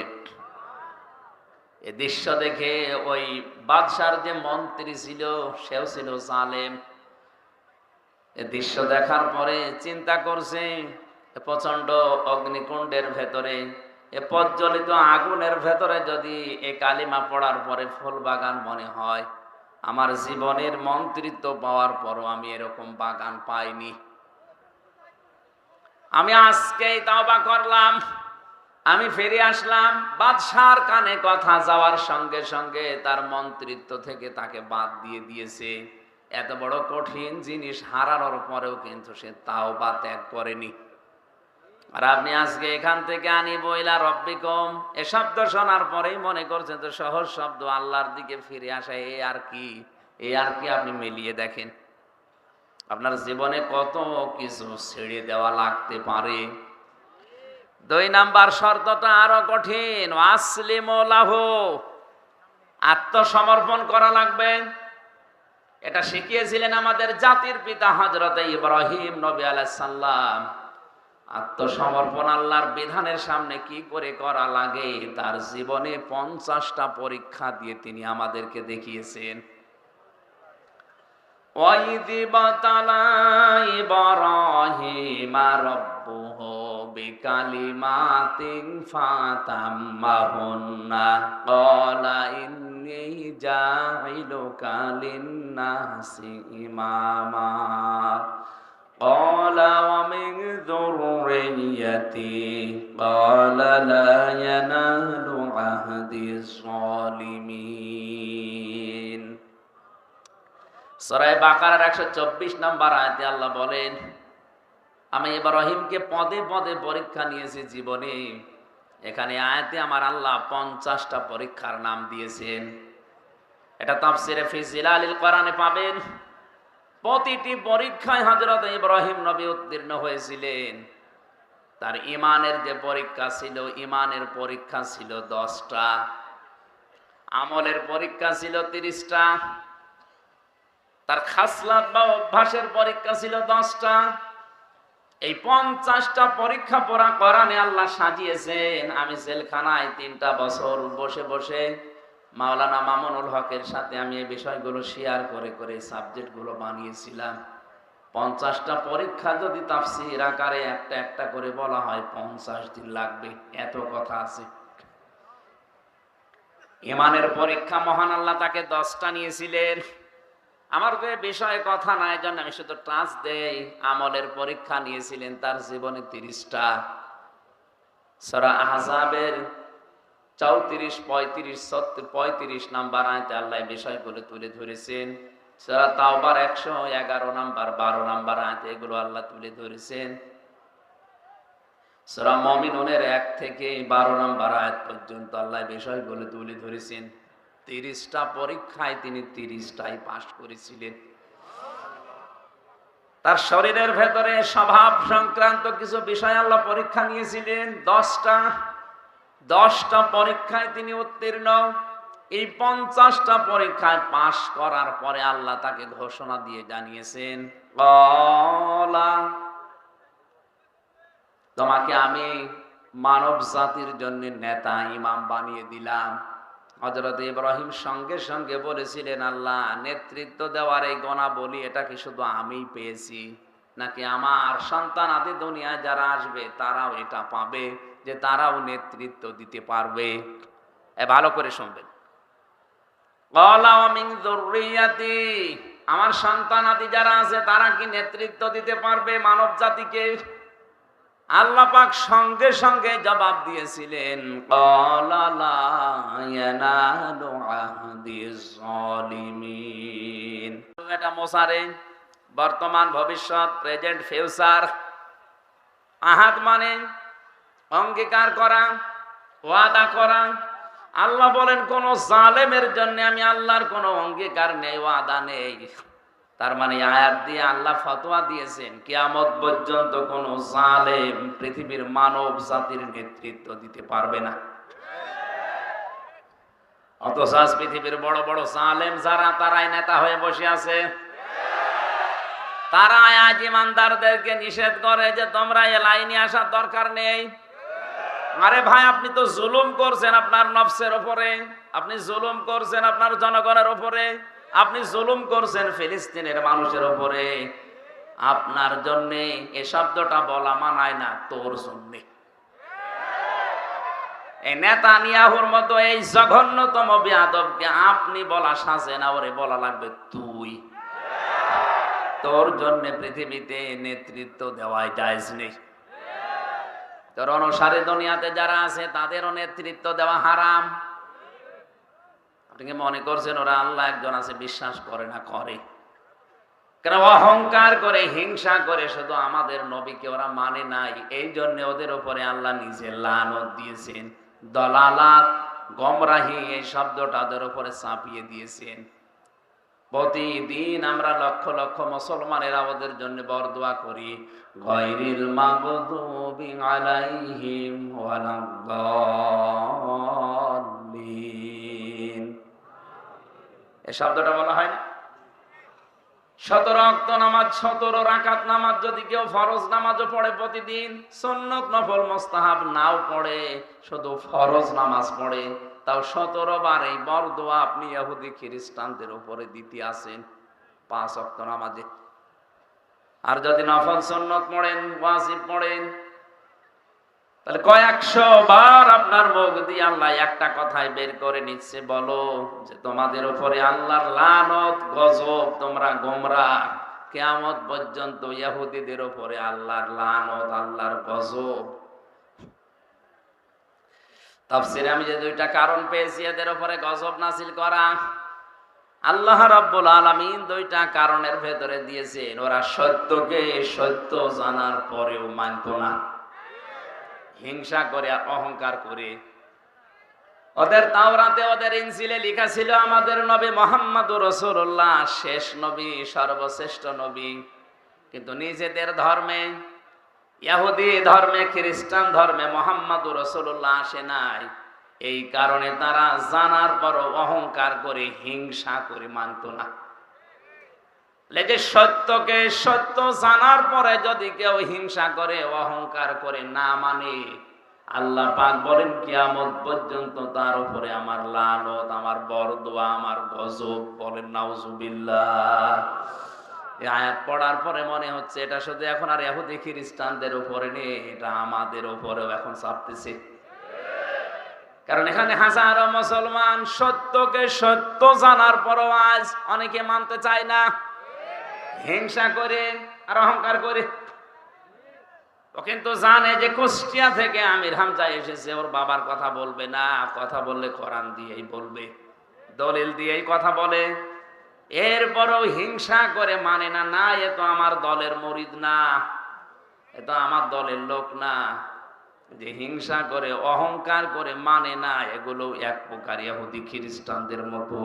এ দৃশ্য দেখে ওই বাদশার যে মন্ত্রী ছিল, সেও ছিল জালেম। এ দৃশ্য দেখার পরে চিন্তা করছে, প্রচন্ড অগ্নিকুণ্ডের ভেতরে, এ প্রজ্বলিত আগুনের ভেতরে যদি এ কালিমা পড়ার পরে ফুল বাগান মনে হয়, আমার জীবনের মন্ত্রিত্ব পাওয়ার পরও আমি এরকম বাগান পাইনি। আমি আজকেই তওবা করলাম, আমি ফিরে আসলাম। বাদশার কানে কথা যাওয়ার সঙ্গে সঙ্গে তার মন্ত্রিত্ব থেকে তাকে বাদ দিয়ে দিয়েছে। এত বড় কঠিন জিনিস হারানোর পরেও কিন্তু সে তাওবা ত্যাগ করেনি। আর আপনি আজকে এখান থেকে আনিবো ইলা রব্বিকুম, এ শব্দ শোনার পরেই মনে করছেন তো সহজ শব্দ, আল্লাহর দিকে ফিরে আসা, এই আর কি? এই আর কি? আপনি মিলিয়ে দেখেন আপনার জীবনে কত কিছু ছেড়ে দেওয়া লাগতে পারে। 2 নাম্বার শর্তটা আরো কঠিন, আসলিমু লাহু, আত্মসমর্পণ করা লাগবে। এটা শিখিয়েছিলেন আমাদের জাতির পিতা হযরত ইব্রাহিম নবী আলাইহিস সালাম। আত্মসমর্পণ আল্লাহর বিধানের সামনে কি করে করা লাগে, তার জীবনে 50টা পরীক্ষা দিয়ে তিনি আমাদেরকে দেখিয়েছেন। وَإِذِ ابْتَلَى إِبْرَاهِيمَ رَبُّهُ بِكَلِمَاتٍ فَأَتَمَّهُنَّ قَالَ إِنِّي جَاعِلُكَ لِلنَّاسِ إِمَامًا قَالَ وَمِنْ ذُرِّيَّتِي قَالَ لَا يَنَالُ عَهْدِي الظَّالِمِينَ। সূরা বাকারার 124 নম্বর আয়াতে আল্লাহ বলেন, আমি ইব্রাহিমকে পদে পদে পরীক্ষা নিয়েছি জীবনে। এখানে আয়াতে আমার আল্লাহ 50টা পরীক্ষার নাম দিয়েছেন। এটা তাফসিরে ফি জিলালিল কোরআনে পাবেন। প্রতিটি পরীক্ষায় হযরত ইব্রাহিম নবী উত্তীর্ণ হয়েছিলেন। তার ঈমানের যে পরীক্ষা ছিল, ঈমানের পরীক্ষা ছিল 10টা, আমলের পরীক্ষা ছিল 30টা, তার খাসলাত বা অভ্যাসের পরীক্ষা ছিল 10টা। এই 50টা পরীক্ষা পড়া কোরআনে আল্লাহ সাজিয়েছেন। আমি জেলখানায় 3টা বছর বসে বসে মাওলানা মামুনুল হকের সাথে আমি এই বিষয়গুলো শেয়ার করে করে সাবজেক্টগুলো বানিয়েছিলাম। 50টা পরীক্ষা যদি তাফসীর আকারে একটা একটা করে বলা হয়, 50 দিন লাগবে, এত কথা আছে। ঈমানের পরীক্ষা মহান আল্লাহ তাকে 10টা নিয়েছিলেন। আমার বিষয়ে কথা নাই, জন্য আমি শুধু টাচ দেই। আমলের পরীক্ষা নিয়েছিলেন তার জীবনে 30টা। সূরা আহজাবের 34, 35, 35 নাম্বার আয়াতে আল্লাহ বিষয়গুলো তুলে ধরেছেন। সূরা তাওবার 111 নাম্বার 12 নাম্বার আয়াতে এগুলো আল্লাহ তুলে ধরেছেন। সূরা মুমিনুনের 1 থেকে 12 নাম্বার আয়াত পর্যন্ত আল্লাহ বিষয়গুলো তুলে ধরেছেন। 30টা পরীক্ষায় তিনি 30টাই পাশ করেছিলেন। তার শরীরের ভেতরে স্বভাব সংক্রান্ত কিছু বিষয় আল্লাহ পরীক্ষা নিয়েছিলেন 10টা পরীক্ষায় তিনি উত্তীর্ণ। এই 50টা পরীক্ষায় পাশ করার পরে আল্লাহ তাকে ঘোষণা দিয়ে জানিয়েছেন, তোমাকে আমি মানব জাতির জন্য নেতা ইমাম বানিয়ে দিলাম। হযরত ইব্রাহিম সঙ্গে সঙ্গে বলেছিলেন, আল্লাহ নেতৃত্ব দেওয়ার এই গুণাবলী এটা কি শুধু আমিই পেয়েছি, নাকি আমার সন্তান আদি দুনিয়ায় যারা আসবে তারাও এটা পাবে, যে তারাও নেতৃত্ব দিতে পারবে? ভালো করে শুনবেন। আমার সন্তান আদি যারা আছে তারা কি নেতৃত্ব দিতে পারবে মানব জাতিকে? আল্লাহ পাক সঙ্গে সঙ্গে জবাব দিয়েছিলেন, এটা মোসারে বর্তমান ভবিষ্যৎ, প্রেজেন্ট ফিউচার। আহাদ মানে অঙ্গীকার করা, ওয়াদা করা। আল্লাহ বলেন কোন জালেমের জন্য আমি আল্লাহর কোন অঙ্গীকার নেই, ওয়াদা নেই। তার মানে আয়াত দিয়ে আল্লাহ ফতোয়া দিয়েছেন কিয়ামত পর্যন্ত কোন জালেম পৃথিবীর মানব জাতির নেতৃত্ব দিতে পারবে না। অথচ আজ পৃথিবীর বড় বড় জালেম যারা, তারাই নেতা হয়ে বসে আছে। তারা আজ ইমানদারদেরকে নিষেধ করে যে তোমরা এ লাইনে আসার দরকার নেই। আরে ভাই, আপনি তো জুলুম করছেন আপনার নফসের উপরে, আপনি জুলুম করছেন আপনার জনগণের উপরে, আপনি জুলুম করছেন ফিলিস্তিনের মানুষের উপরে। আপনার জন্য এই শব্দটা বলা মানায় না, তোর জন্য। এই নেতানিয়াহুর মতো এই জঘন্যতম বেয়াদবকে আপনি বলা সাজে না, ওরে বলা লাগবে তুই। তোর জন্য পৃথিবীতে নেতৃত্ব দেওয়াই জায়েজ নেই। তোর অনুসারী দুনিয়াতে যারা আছে তাদেরও নেতৃত্ব দেওয়া হারাম। আপনি কি মনে করছেন ওরা আল্লাহ একজন আছে বিশ্বাস করে না? করে। কেন? অহংকার করে, হিংসা করে শুধু আমাদের নবীকে ওরা মানে নাই। এই জন্য ওদের উপরে আল্লাহ নিজে লানত দিয়েছেন। দলালাত, গমরাহি, এই শব্দটা ওদের উপরে চাপিয়ে দিয়েছেন। প্রতিদিন আমরা লক্ষ লক্ষ মুসলমানেরা ওদের জন্য বরদোয়া করি, গায়রিল মাগদুবি আলাইহিম ওয়ালাদ-দাল্লিন। এই শব্দটা বলা হয় না? 17 ওয়াক্ত নামাজ, 17 রাকাত নামাজ যদি কেউ ফরজ নামাজও পড়ে প্রতিদিন, সুন্নত নফল মুস্তাহাব নাও পড়ে, শুধু ফরজ নামাজ পড়ে, তাও 17 বার এই বরদোয়া আপনি ইহুদি খ্রিস্টানদের উপরে দিতে আসেন 5 ওয়াক্ত নামাজে। আর যদি নফল সুন্নত পড়েন, ওয়াজিব পড়েন, তাহলে কয়েকশো বার আপনার মুখ দিয়ে আল্লাহ একটা কথাই বের করে নিচ্ছে, বলো যে তোমাদের উপরে আল্লাহর লানত, গজব, তোমরা গোমরাহ। কিয়ামত পর্যন্ত ইহুদিদের উপরে আল্লাহর লানত, আল্লাহর গজব। তাফসীরে আমি যে 2টা কারণ পেয়েছি এদের উপরে গজব নাযিল করা, আল্লাহ রাব্বুল আলামিন 2টা কারণের ভেতরে দিয়েছেন। ওরা সত্যকে সত্য জানার পরেও মানত না, হিংসা করে, অহংকার করে। ওদের তাওরাতে, ওদের ইনজিলে লেখা ছিল আমাদের নবী মুহাম্মদুর রাসূলুল্লাহ শেষ নবী, সর্বশ্রেষ্ঠ নবী। কিন্তু নিজেদের ধর্মে, ইহুদি ধর্মে, খ্রিস্টান ধর্মে মুহাম্মদুর রাসূলুল্লাহ আসে নাই। এই কারণে তারা জানার পরও অহংকার করে, হিংসা করে মানত না। যে সত্যকে সত্য জানার পরে যদি কেউ হিংসা করে, অহংকার করে, না মানে, আল্লাহ পাক বলেন কিয়ামত পর্যন্ত তার উপরে আমার লানত, আমার বরদোয়া, আমার গজব। বলেন নাউজুবিল্লাহ। এই আয়াত পড়ার পরে মনে হচ্ছে এটা শুধু এখন আর ইহুদি খ্রিস্টানদের উপরে নেই, এটা আমাদের উপরেও এখন চাপতেছে। কারণ এখানে হাজারো মুসলমান সত্যকে সত্য জানার পরও আজ অনেকে মানতে চায় না, হিংসা করে আর অহংকার করে। ও কিন্তু জানে যে কুষ্টিয়া থেকে আমির হামজা এসেছে, ওর বাবার কথা বলবে না, কথা বললে কোরআন দিয়েই বলবে, দলিল দিয়েই কথা বলে। এরপরও হিংসা করে মানে না, না এ তো আমার দলের মুরিদ না, এ তো আমার দলের লোক না, যে হিংসা করে, অহংকার করে মানে না, এগুলো এক প্রকার ইহুদি খ্রিস্টানদের মতো।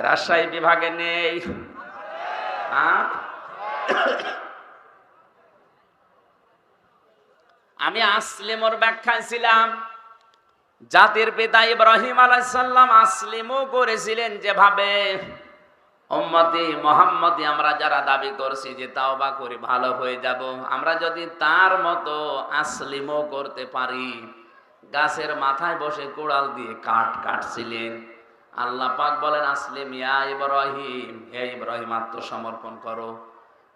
রাজশাহী বিভাগে নেই। আমি আসলিমর ব্যাখ্যায় ছিলাম। জাতির পিতা ইব্রাহিম আলাইহিস সালাম আসলিমও করেছিলেন যেভাবে, উম্মতি মুহাম্মদি আমরা যারা দাবি করছি যে তাওবা করি ভালো হয়ে যাব, আমরা যদি তার মতো আসলিমও করতে পারি। গাছের মাথায় বসে কোড়াল দিয়ে কাঠ কাটছিলেন। আল্লাহ পাক বলেন আসলিম ইয়া ইব্রাহিম, হে ইব্রাহিম আত্মসমর্পণ করো।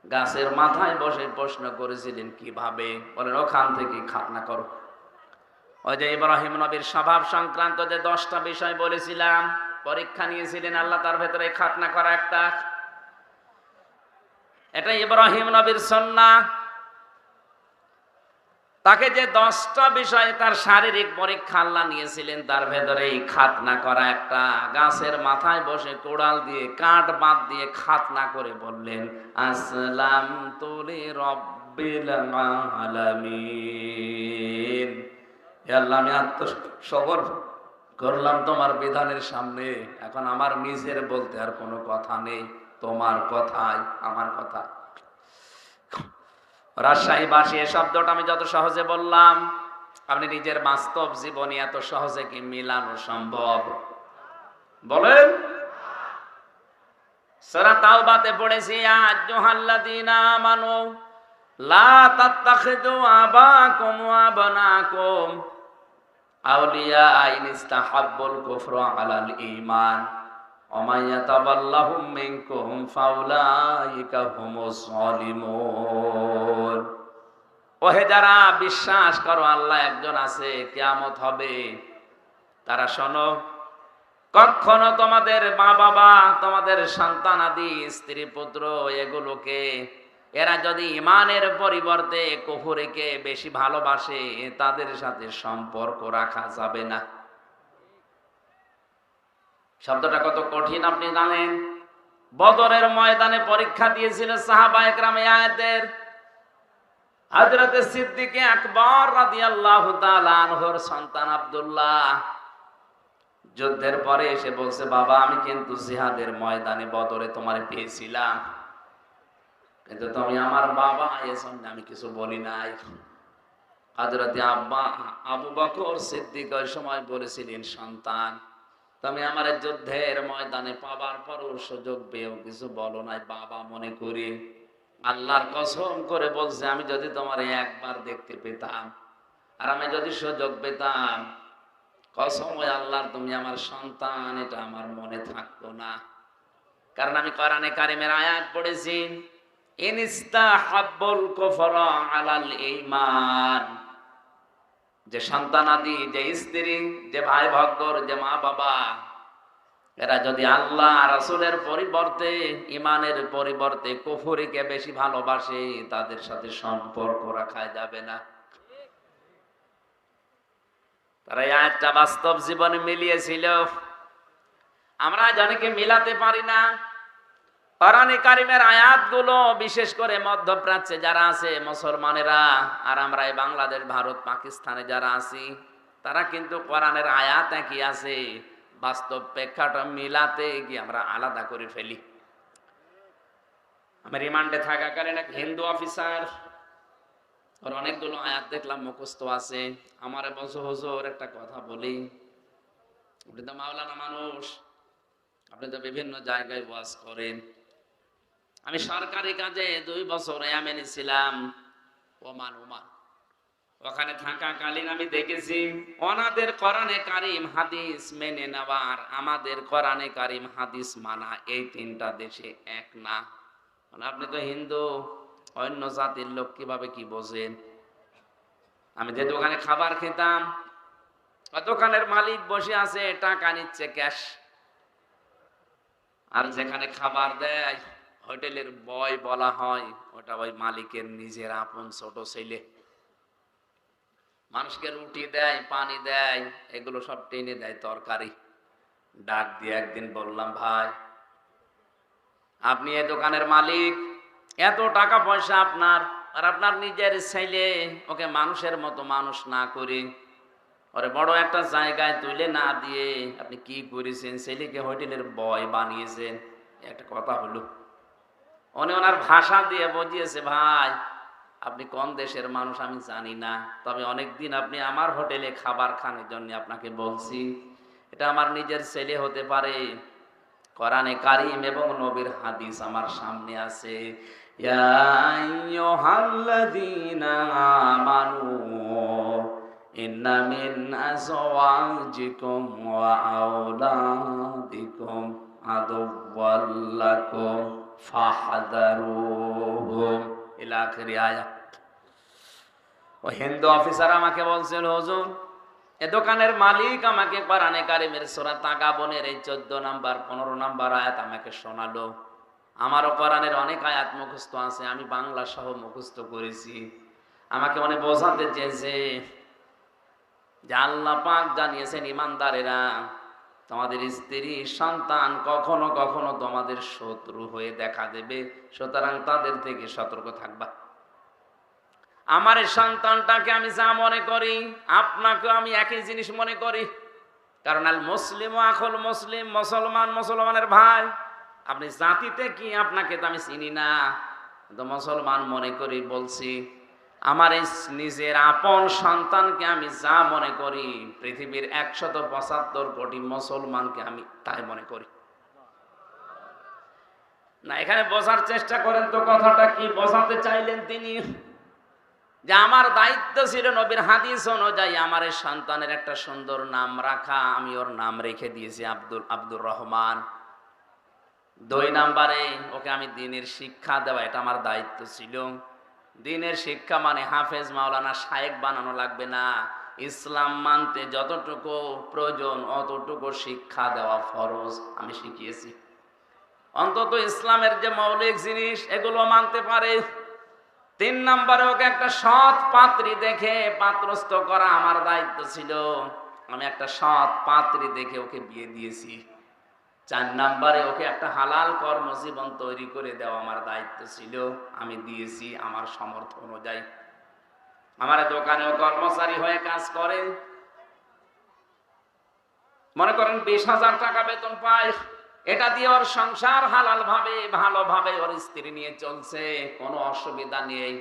গাছের মাথায় বসে প্রশ্ন করেছিলেন কিভাবে, বলেন ওখান থেকে খাতনা করো। ওই যে ইব্রাহিম নবীর স্বভাব সংক্রান্ত যে 10টা বিষয় বলেছিলাম, পরীক্ষা নিয়েছিলেন আল্লাহ, তার ভেতরে খাতনা করা একটা। এটা ইব্রাহিম নবীর সুন্নাহ। তাকে যে 10টা বিষয় তার শারীরিক পরীক্ষা আল্লাহ নিয়েছিলেন, তার ভেতরে এই খাতনা করা একটা। গাছের মাথায় বসে কোড়াল দিয়ে কাঠ বাদ দিয়ে খাতনা করে বললেন আসলামতু লিরাব্বিল আলামিন। হে আল্লাহ, আমি আত্মসমর্পণ করলাম তোমার বিধানের সামনে। এখন আমার নিজের বলতে আর কোনো কথা নেই, তোমার কথাই আমার কথা। রাজশাহীবাসী এই শব্দটা আমি যত সহজে বললাম, আপনি নিজের বাস্তব জীবনে এত সহজে কি মিলানো সম্ভব? বলেন। সূরা তাওবাতে পড়েছি আইয়ুহাল্লাযীনা আমানু লা তাত্তাখিযু আবাকুম ওয়া আবনাকুম আউলিয়া ইন ইস্তাহাব্বুল কুফরা আলাল ঈমান ওয়া মান ইয়াতাওয়াল্লাহুম মিনকুম ফাউলাইকা হুমুজ যালিমুন। ওহে যারা বিশ্বাস করো আল্লাহ একজন আছে, কিয়ামত হবে, তারা শোনো, কখনো তোমাদের মা বাবা, তোমাদের সন্তানাদি, স্ত্রী পুত্র, এগুলোকে এরা যদি ঈমানের পরিবর্তে কুফরকে বেশি ভালোবাসে, তাদের সাথে সম্পর্ক রাখা যাবে না। শব্দটা কত কঠিন আপনি জানেন। বদরের ময়দানে পরীক্ষা দিয়েছিল সাহাবায়ে কেরাম এই আয়াতের। হযরত সিদ্দিক আকবর রাদিয়াল্লাহু তাআলা আনহুর সন্তান আব্দুল্লাহ যুদ্ধের পরে এসে বলছে, বাবা আমি কিন্তু জিহাদের ময়দানে বদরে তোমারে পেয়েছিলাম, কিন্তু তুমি আমার বাবা, এজন্য আমি কিছু বলি নাই। হযরত আবু বকর সিদ্দিক ওই সময় বলেছিলেন, সন্তান তুমি আমার যুদ্ধের ময়দানে পাবার পরও সুযোগ পেয়েও কিছু বলো নাই বাবা মনে করি। আল্লাহর কসম করে বলছে, আমি যদি তোমার একবার দেখতে পেতাম আর আমি যদি সুযোগ পেতাম, কসম ওই আল্লাহর, তুমি আমার সন্তান, এটা আমার মনে থাকতো না। কারণ আমি কোরআনে কারিমের আয়াত পড়েছি, ইনস্তাহাব্বুল কুফরা আলাল ঈমান। যে সন্তানাদি, যে স্ত্রী, যে ভাই ভগ্গর, যে মা বাবা, এরা যদি আল্লাহ রাসূলের পরিবর্তে, ঈমানের পরিবর্তে কুফরিকে বেশি ভালোবাসে, তাদের সাথে সম্পর্ক রাখা যাবে না। তারা এই আয়াতটা বাস্তব জীবনে মিলিয়েছিল। আমরা অনেকে মিলাতে পারি না। কোরআনে কারিমের আয়াতগুলো বিশেষ করে মধ্যপ্রাচ্যে যারা আছে মুসলমানেরা, আর আমরা এই বাংলাদেশ, ভারত, পাকিস্তানে যারা আছি, তারা কিন্তু কোরআনের আয়াত একই আছে, বাস্তব প্রেক্ষাটা মিলাতে গিয়ে আমরা আলাদা করে ফেলি। আমি রিমান্ডে থাকাকালীন এক হিন্দু অফিসার, ওর অনেকগুলো আয়াত দেখলাম মুখস্থ আছে। আমারে বলছে, হুজুর একটা কথা বলি, আপনি তো মাওলানা মানুষ, আপনি তো বিভিন্ন জায়গায় ওয়াজ করেন। আমি সরকারি কাজে 2 বছর ইয়ামেনে ছিলাম, ওমান। ওখানে থাকাকালীন আমি দেখেছি ওনাদের কোরআনে কারিম হাদিস মেনে নেওয়ার, আমাদের কোরআনে কারিম হাদিস মানা, এই 3টা দেশে এক না। মানে আপনি তো হিন্দু, অন্য জাতির লোক, কিভাবে কি বোঝেন? আমি যে দোকানে খাবার খেতাম, দোকানের মালিক বসে আছে, টাকা নিচ্ছে ক্যাশ, আর যেখানে খাবার দেয় হোটেলের বয় বলা হয়, ওটা ওই মালিকের নিজের আপন ছোট ছেলে। মানুষকে রুটি দেয়, পানি দেয়, এগুলো সব টেনে দেয় তরকারি। ডাক দিয়ে একদিন বললাম, ভাই আপনি এই দোকানের মালিক, এত টাকা পয়সা আপনার, আর আপনার নিজের ছেলে ওকে মানুষের মতো মানুষ না করে ওরে বড় একটা জায়গায় তুলে না দিয়ে আপনি কি করেছেন? ছেলেকে হোটেলের বয় বানিয়েছেন। একটা কথা হলো, উনি ওনার ভাষা দিয়ে বুঝিয়েছে, ভাই আপনি কোন দেশের মানুষ আমি জানি না, তবে অনেকদিন আপনি আমার হোটেলে খাবার খানের জন্য আপনাকে বলছি। এটা আমার নিজের ছেলে হতে পারে। কোরআনে কারীম এবং নবীর হাদিস আমার সামনে আছে। ইয়া আইয়ুহাল্লাযীনা আমানু ইন্না মিন আযওয়াজিকুম ওয়া আওলাদিকুম আদুওয়াল লাকুম ফাহযারুহুম ইলা আখিরি আয়াত। ও হিন্দু অফিসার আমাকে বলছিল, হুজুর এ দোকানের মালিক আমাকে কোরআনে কারীমের সূরা তাগাবনের এই 14 নাম্বার 15 নাম্বার আয়াত আমাকে শোনালো। আমারও কোরআনের অনেক আয়াত মুখস্থ আছে, আমি বাংলা সহ মুখস্থ করেছি। আমাকে মনে বোঝাতে চেয়েছে যে আল্লাহ পাক জানিয়েছেন, ইমানদারেরা তোমাদের স্ত্রী সন্তান কখনো কখনো তোমাদের শত্রু হয়ে দেখা দেবে, সুতরাং তাদের থেকে সতর্ক থাকবা। আমার এই সন্তানটাকে আমি যা মনে করি আপনাকেও আমি একই জিনিস মনে করি, কারণ আল মুসলিম আখুল মুসলিম, মুসলমান মুসলমানের ভাই। আপনি জাতিতে কি আপনাকে তো আমি চিনি না, তো মুসলমান মনে করি বলছি। আমার এই নিজের আপন সন্তানকে আমি যা মনে করি পৃথিবীর 175 কোটি মুসলমানকে আমি তাই মনে করি না। এখানে বোঝার চেষ্টা করেন তো কথাটা কি বোঝাতে চাইলেন তিনি। যে আমার দায়িত্ব ছিল নবীর হাদিস অনুযায়ী আমার এই সন্তানের একটা সুন্দর নাম রাখা, আমি ওর নাম রেখে দিয়েছি আব্দুর রহমান। 2 নাম্বারে ওকে আমি দ্বীনের শিক্ষা দেওয়া, এটা আমার দায়িত্ব ছিল। দ্বীনের শিক্ষা মানে হাফেজ মাওলানা শায়েখ বানানো লাগবে না, ইসলাম মানতে যতটুকু প্রয়োজন অতটুকু শিক্ষা দেওয়া ফরজ আমি শিখিয়েছি। অন্তত ইসলামের যে মৌলিক জিনিস এগুলো মানতে পারে। 3 নাম্বারে ওকে একটা সৎ পাত্রী দেখে পাত্রস্থ করা আমার দায়িত্ব ছিল, আমি একটা সৎ পাত্রী দেখে ওকে বিয়ে দিয়েছি। 4 নাম্বারে ওকে একটা হালাল কর্মজীবন তৈরি করে দেওয়া আমার দায়িত্ব ছিল, আমি দিয়েছি আমার সামর্থ্য অনুযায়ী। আমার দোকানেও কর্মচারী হয়ে কাজ করে, মনে করেন 20,000 টাকা বেতন পায়, এটা দিয়ে ওর সংসার হালাল ভাবে ভালোভাবে ওর স্ত্রী নিয়ে চলছে, কোনো অসুবিধা নেই।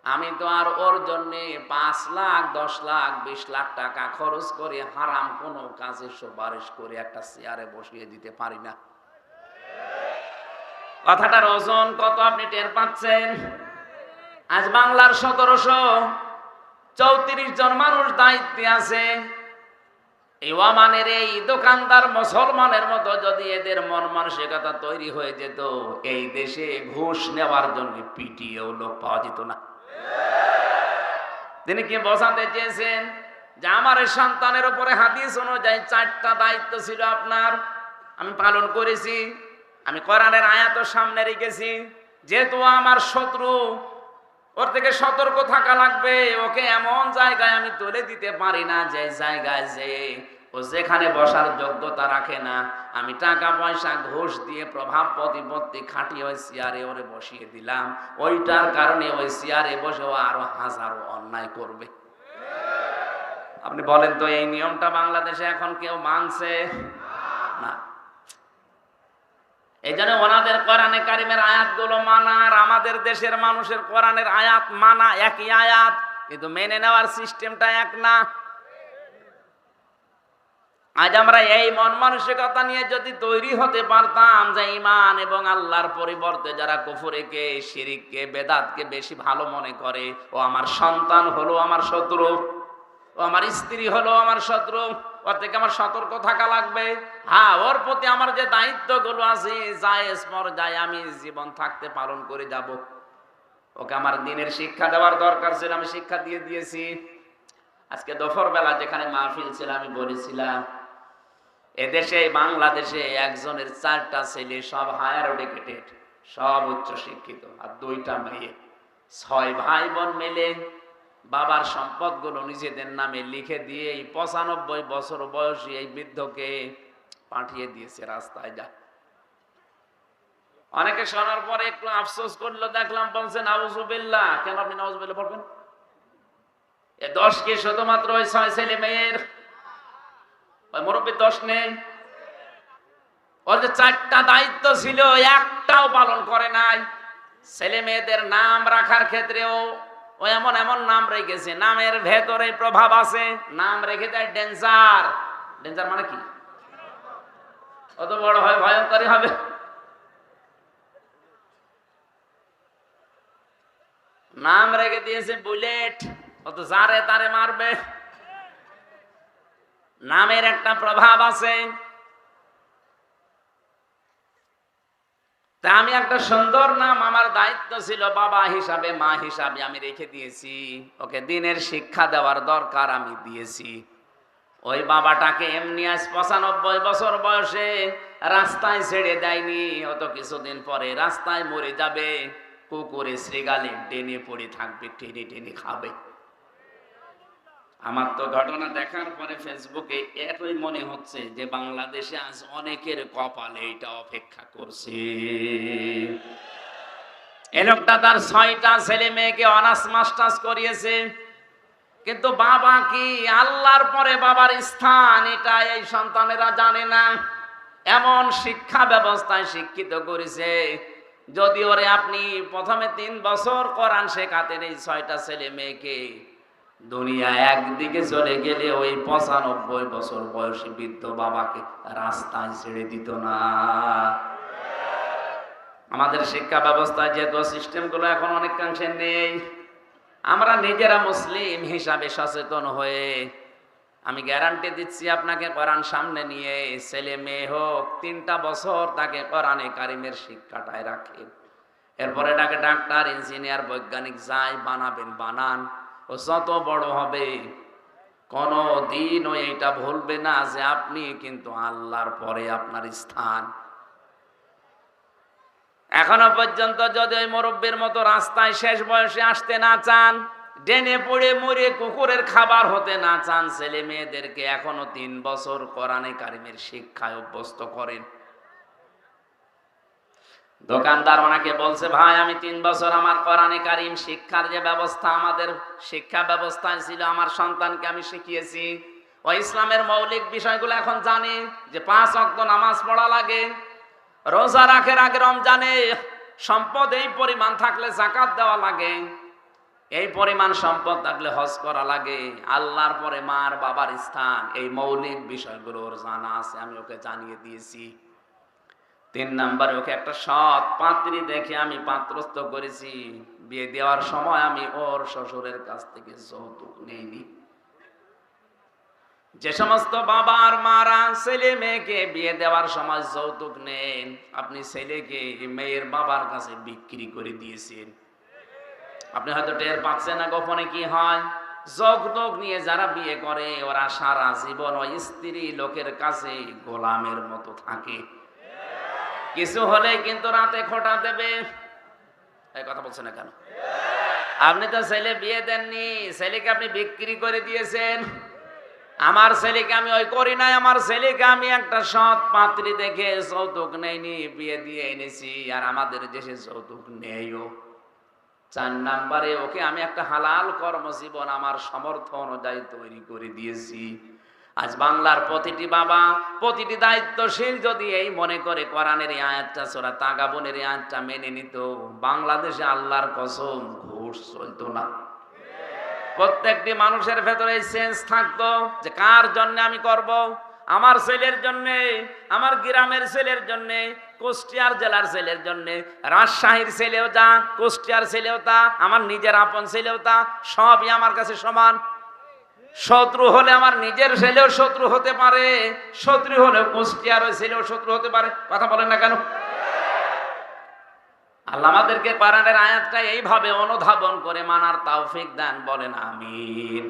আমি তো আর ওর জন্য 5 লাখ 10 লাখ 20 লাখ টাকা খরচ করে হারাম কোনো কাজে সুপারিশ করে একটা চেয়ারে বসিয়ে দিতে পারি না। কথাটার ওজন কত আপনি টের পাচ্ছেন? আজ বাংলার 1734 জন মানুষ দায়িত্বে আছে। এই ওমানের এই দোকানদার মুসলমানের মতো যদি এদের মন মানসিকতা তৈরি হয়ে যেত, এই দেশে ঘুষ নেওয়ার জন্য পিটিয়েও লোক পাওয়া যেত না। তিনি কি বোঝাতে চেয়েছেন? যে আমার এই সন্তানের উপরে হাদিস অনুযায়ী 4টা দায়িত্ব ছিল আপনার, আমি পালন করেছি। আমি কোরআনের আয়াতও সামনে রেখেছি। যেহেতু আমার শত্রু, ওর থেকে সতর্ক থাকা লাগবে। ওকে এমন জায়গায় আমি তুলে দিতে পারি না যে জায়গায় যে ও যেখানে বসার যোগ্যতা রাখে না, আমি টাকা পয়সা ঘুষ দিয়ে প্রভাব প্রতিপত্তি খাটিয়ে ওই চেয়ারে ওরে বসিয়ে দিলাম। ওইটার কারণে ওই চেয়ারে বসে ও আরো হাজারো অন্যায় করবে। আপনি বলেন তো এই নিয়মটা বাংলাদেশে এখন কেউ মানছে না? এই জন্য ওনাদের কোরআনে কারিমের আয়াতগুলো মানা আর আমাদের দেশের মানুষের কোরআনের আয়াত মানা একই আয়াত, কিন্তু মেনে নেওয়ার সিস্টেমটা এক না। আজ আমরা এই মন মানসিকতা নিয়ে যদি তৈরি হতে পারতাম যে ঈমান এবং আল্লাহর পরিবর্তে যারা কুফরিকে, শিরককে, বেদাতকে বেশি ভালো মনে করে, ও আমার সন্তান হলো আমার শত্রু, ও আমার স্ত্রী হলো আমার শত্রু, ওর থেকে আমার সতর্ক থাকা লাগবে। হ্যাঁ, ওর প্রতি আমার যে দায়িত্বগুলো আছে জায়েজ পর্যায়ে আমি জীবন থাকতে পালন করে যাব। ওকে আমার দ্বীনের শিক্ষা দেওয়ার দরকার ছিল, আমি শিক্ষা দিয়ে দিয়েছি। আজকে দুপুর বেলা যেখানে মাহফিল ছিল আমি বলেছিলাম, এদেশে বাংলাদেশে একজনের 4টা ছেলে, সব হায়ার এডুকেটেড, সব উচ্চ শিক্ষিত, আর 2টা মেয়ে। 6 ভাই বোন মিলে বাবার সম্পদগুলো নিজেদের নামে লিখে দিয়ে এই 95 বছর বয়সী এই বৃদ্ধকে পাঠিয়ে দিয়েছে রাস্তায়। যা অনেকে শোনার পরে একটু আফসোস করলো, দেখলাম বলছে নাউজুবিল্লাহ। কেন আপনি নাউজুবিল্লাহ পড়বেন? এ দোষ কি শুধুমাত্র ওই 6 ছেলে মেয়ের? ওই মুরব্বীর দোষ নেই? ওর যে 4টা দায়িত্ব ছিল একটাও পালন করে নাই। ছেলে মেয়েদের নাম রাখার ক্ষেত্রেও ও এমন এমন নাম রেখেছে, নামের ভেতরে প্রভাব আছে। নাম রেখে দেয় ডেঞ্জার। ডেঞ্জার মানে কি? অত বড় হয় ভয়ঙ্করই হবে। নাম রেখে দিয়েছে বুলেট, অত যারে তারে মারবে। নামের একটা প্রভাব আছে। তা আমি একটা সুন্দর নাম আমার দায়িত্ব ছিল বাবা হিসাবে, মা হিসাবে আমি রেখে দিয়েছি। ওকে দিনের শিক্ষা দেওয়ার দরকার, আমি দিয়েছি। ওই বাবাটাকে এমনি আজ 95 বছর বয়সে রাস্তায় ছেড়ে দেয়নি। অত কিছুদিন পরে রাস্তায় মরে যাবে, কুকুরে শ্রীগালে টেনে পড়ে থাকবে, টেনে টেনে খাবে। আমার তো ঘটনা দেখার পরে ফেসবুকে এতই মনে হচ্ছে যে বাংলাদেশে আজ অনেকের কপালে এটা অপেক্ষা করছে। এই লোকটা তার 6টা ছেলে মেয়েকে অনার্স মাস্টার্স করিয়েছে, কিন্তু বাবা কি, আল্লাহর পরে বাবার স্থান, এটা এই সন্তানেরা জানে না। এমন শিক্ষা ব্যবস্থায় শিক্ষিত করেছে, যদি ওরে আপনি প্রথমে 3 বছর কোরআন শেখাতেন এই 6টা ছেলে মেয়েকে, দুনিয়া একদিকে চলে গেলে ওই 95 বছর বয়সী বৃদ্ধ বাবাকে রাস্তায় ছেড়ে দিত না। আমাদের শিক্ষা ব্যবস্থায় যেহেতু সিস্টেমগুলো এখন অনেকাংশে নেই, আমরা নিজেরা মুসলিম হিসাবে সচেতন হয়ে, আমি গ্যারান্টি দিচ্ছি আপনাকে, কোরআন সামনে নিয়ে ছেলে মেয়ে হোক 3টা বছর তাকে কোরআনে কারিমের শিক্ষাটায় রাখেন। এরপরে তাকে ডাক্তার, ইঞ্জিনিয়ার, বৈজ্ঞানিক যাই বানাবেন বানান। ও যত বড় হবে কোনো দিন ও এইটা ভুলবে না যে আপনি কিন্তু আল্লাহর পরে আপনার স্থান। এখনো পর্যন্ত যদি ওই মুরব্বীর মতো রাস্তায় শেষ বয়সে আসতে না চান, ডেনে পড়ে মরে কুকুরের খাবার হতে না চান, ছেলে মেয়েদেরকে এখনো 3 বছর কোরআনে কারিমের শিক্ষায় অভ্যস্ত করেন। দোকানদার ওনাকে বলছে, ভাই আমি 3 বছর আমার কোরআনে কারিম শিক্ষার যে ব্যবস্থা আমাদের শিক্ষা ব্যবস্থায় ছিল, আমার সন্তানকে আমি শিখিয়েছি। ও ইসলামের মৌলিক বিষয়গুলো এখন জানে, যে 5 ওয়াক্ত নামাজ পড়া লাগে, রোজা রাখার আগে রমজানে সম্পদ এই পরিমাণ থাকলে যাকাত দেওয়া লাগে, এই পরিমাণ সম্পদ থাকলে হজ করা লাগে, আল্লাহর পরে মার বাবার স্থান, এই মৌলিক বিষয়গুলো ওর জানা আছে, আমি ওকে জানিয়ে দিয়েছি। 3 নম্বরে ওকে একটা সৎ পাত্রী দেখে আমি পাত্রস্থ করেছি। বিয়ে দেওয়ার সময় আমি ওর শ্বশুরের কাছ থেকে যৌতুক নেইনি। যে সমস্ত বাবা আর মারা ছেলে মেয়েকে বিয়ে দেওয়ার সময় যৌতুক নেন, আপনি ছেলেকে মেয়ের বাবার কাছে বিক্রি করে দিয়েছেন। আপনি হয়তো টের পাচ্ছেন না গোপনে কি হয়। যৌতুক নিয়ে যারা বিয়ে করে ওরা সারা জীবন ওই স্ত্রী লোকের কাছে গোলামের মতো থাকে। কিছু হলে কিন্তু রাতে খোঁটা দেবে। এই কথা বলছেন না কেন? আপনি তো ছেলে বিয়ে দেননি, ছেলেকে আপনি বিক্রি করে দিয়েছেন। আমার ছেলেকে আমি ওই করি নাই, আমার ছেলেকে আমি একটা সৎ পাত্রী দেখে যৌতুক নেইনি, বিয়ে দিয়ে এনেছি। আর আমাদের দেশে যৌতুক নেইও। 4 নম্বরে ওকে আমি একটা হালাল কর্মজীবন আমার সামর্থ্য অনুযায়ী তৈরি করে দিয়েছি। আজ বাংলার প্রতিটি বাবা, প্রতিটি দায়িত্বশীল যদি এই মনে করে কোরআনের এই আয়াতটা, সূরা তাগাবুনের এই আয়াতটা মেনে নিত, বাংলাদেশে আল্লাহর কসম ঘুষ চলতো না। প্রত্যেকটি মানুষের ভেতরে সেন্স থাকতো যে কার জন্য আমি করব। আমার ছেলের জন্য, আমার গ্রামের ছেলের জন্য, কুষ্টিয়ার জেলার ছেলের জন্য, রাজশাহীর ছেলেও তা, কুষ্টিয়ার ছেলেও তা, আমার নিজের আপন ছেলেও তা, সবই আমার কাছে সমান। শত্রু হলে আমার নিজের ছেলেও শত্রু হতে পারে, শত্রু হলে কুষ্টিয়ার ওই ছেলেও শত্রু হতে পারে। কথা বলেন না কেন? আল্লাহ আমাদেরকে কোরআনের আয়াতটা এইভাবে অনুধাবন করে মানার তৌফিক দান, বলেন আমিন।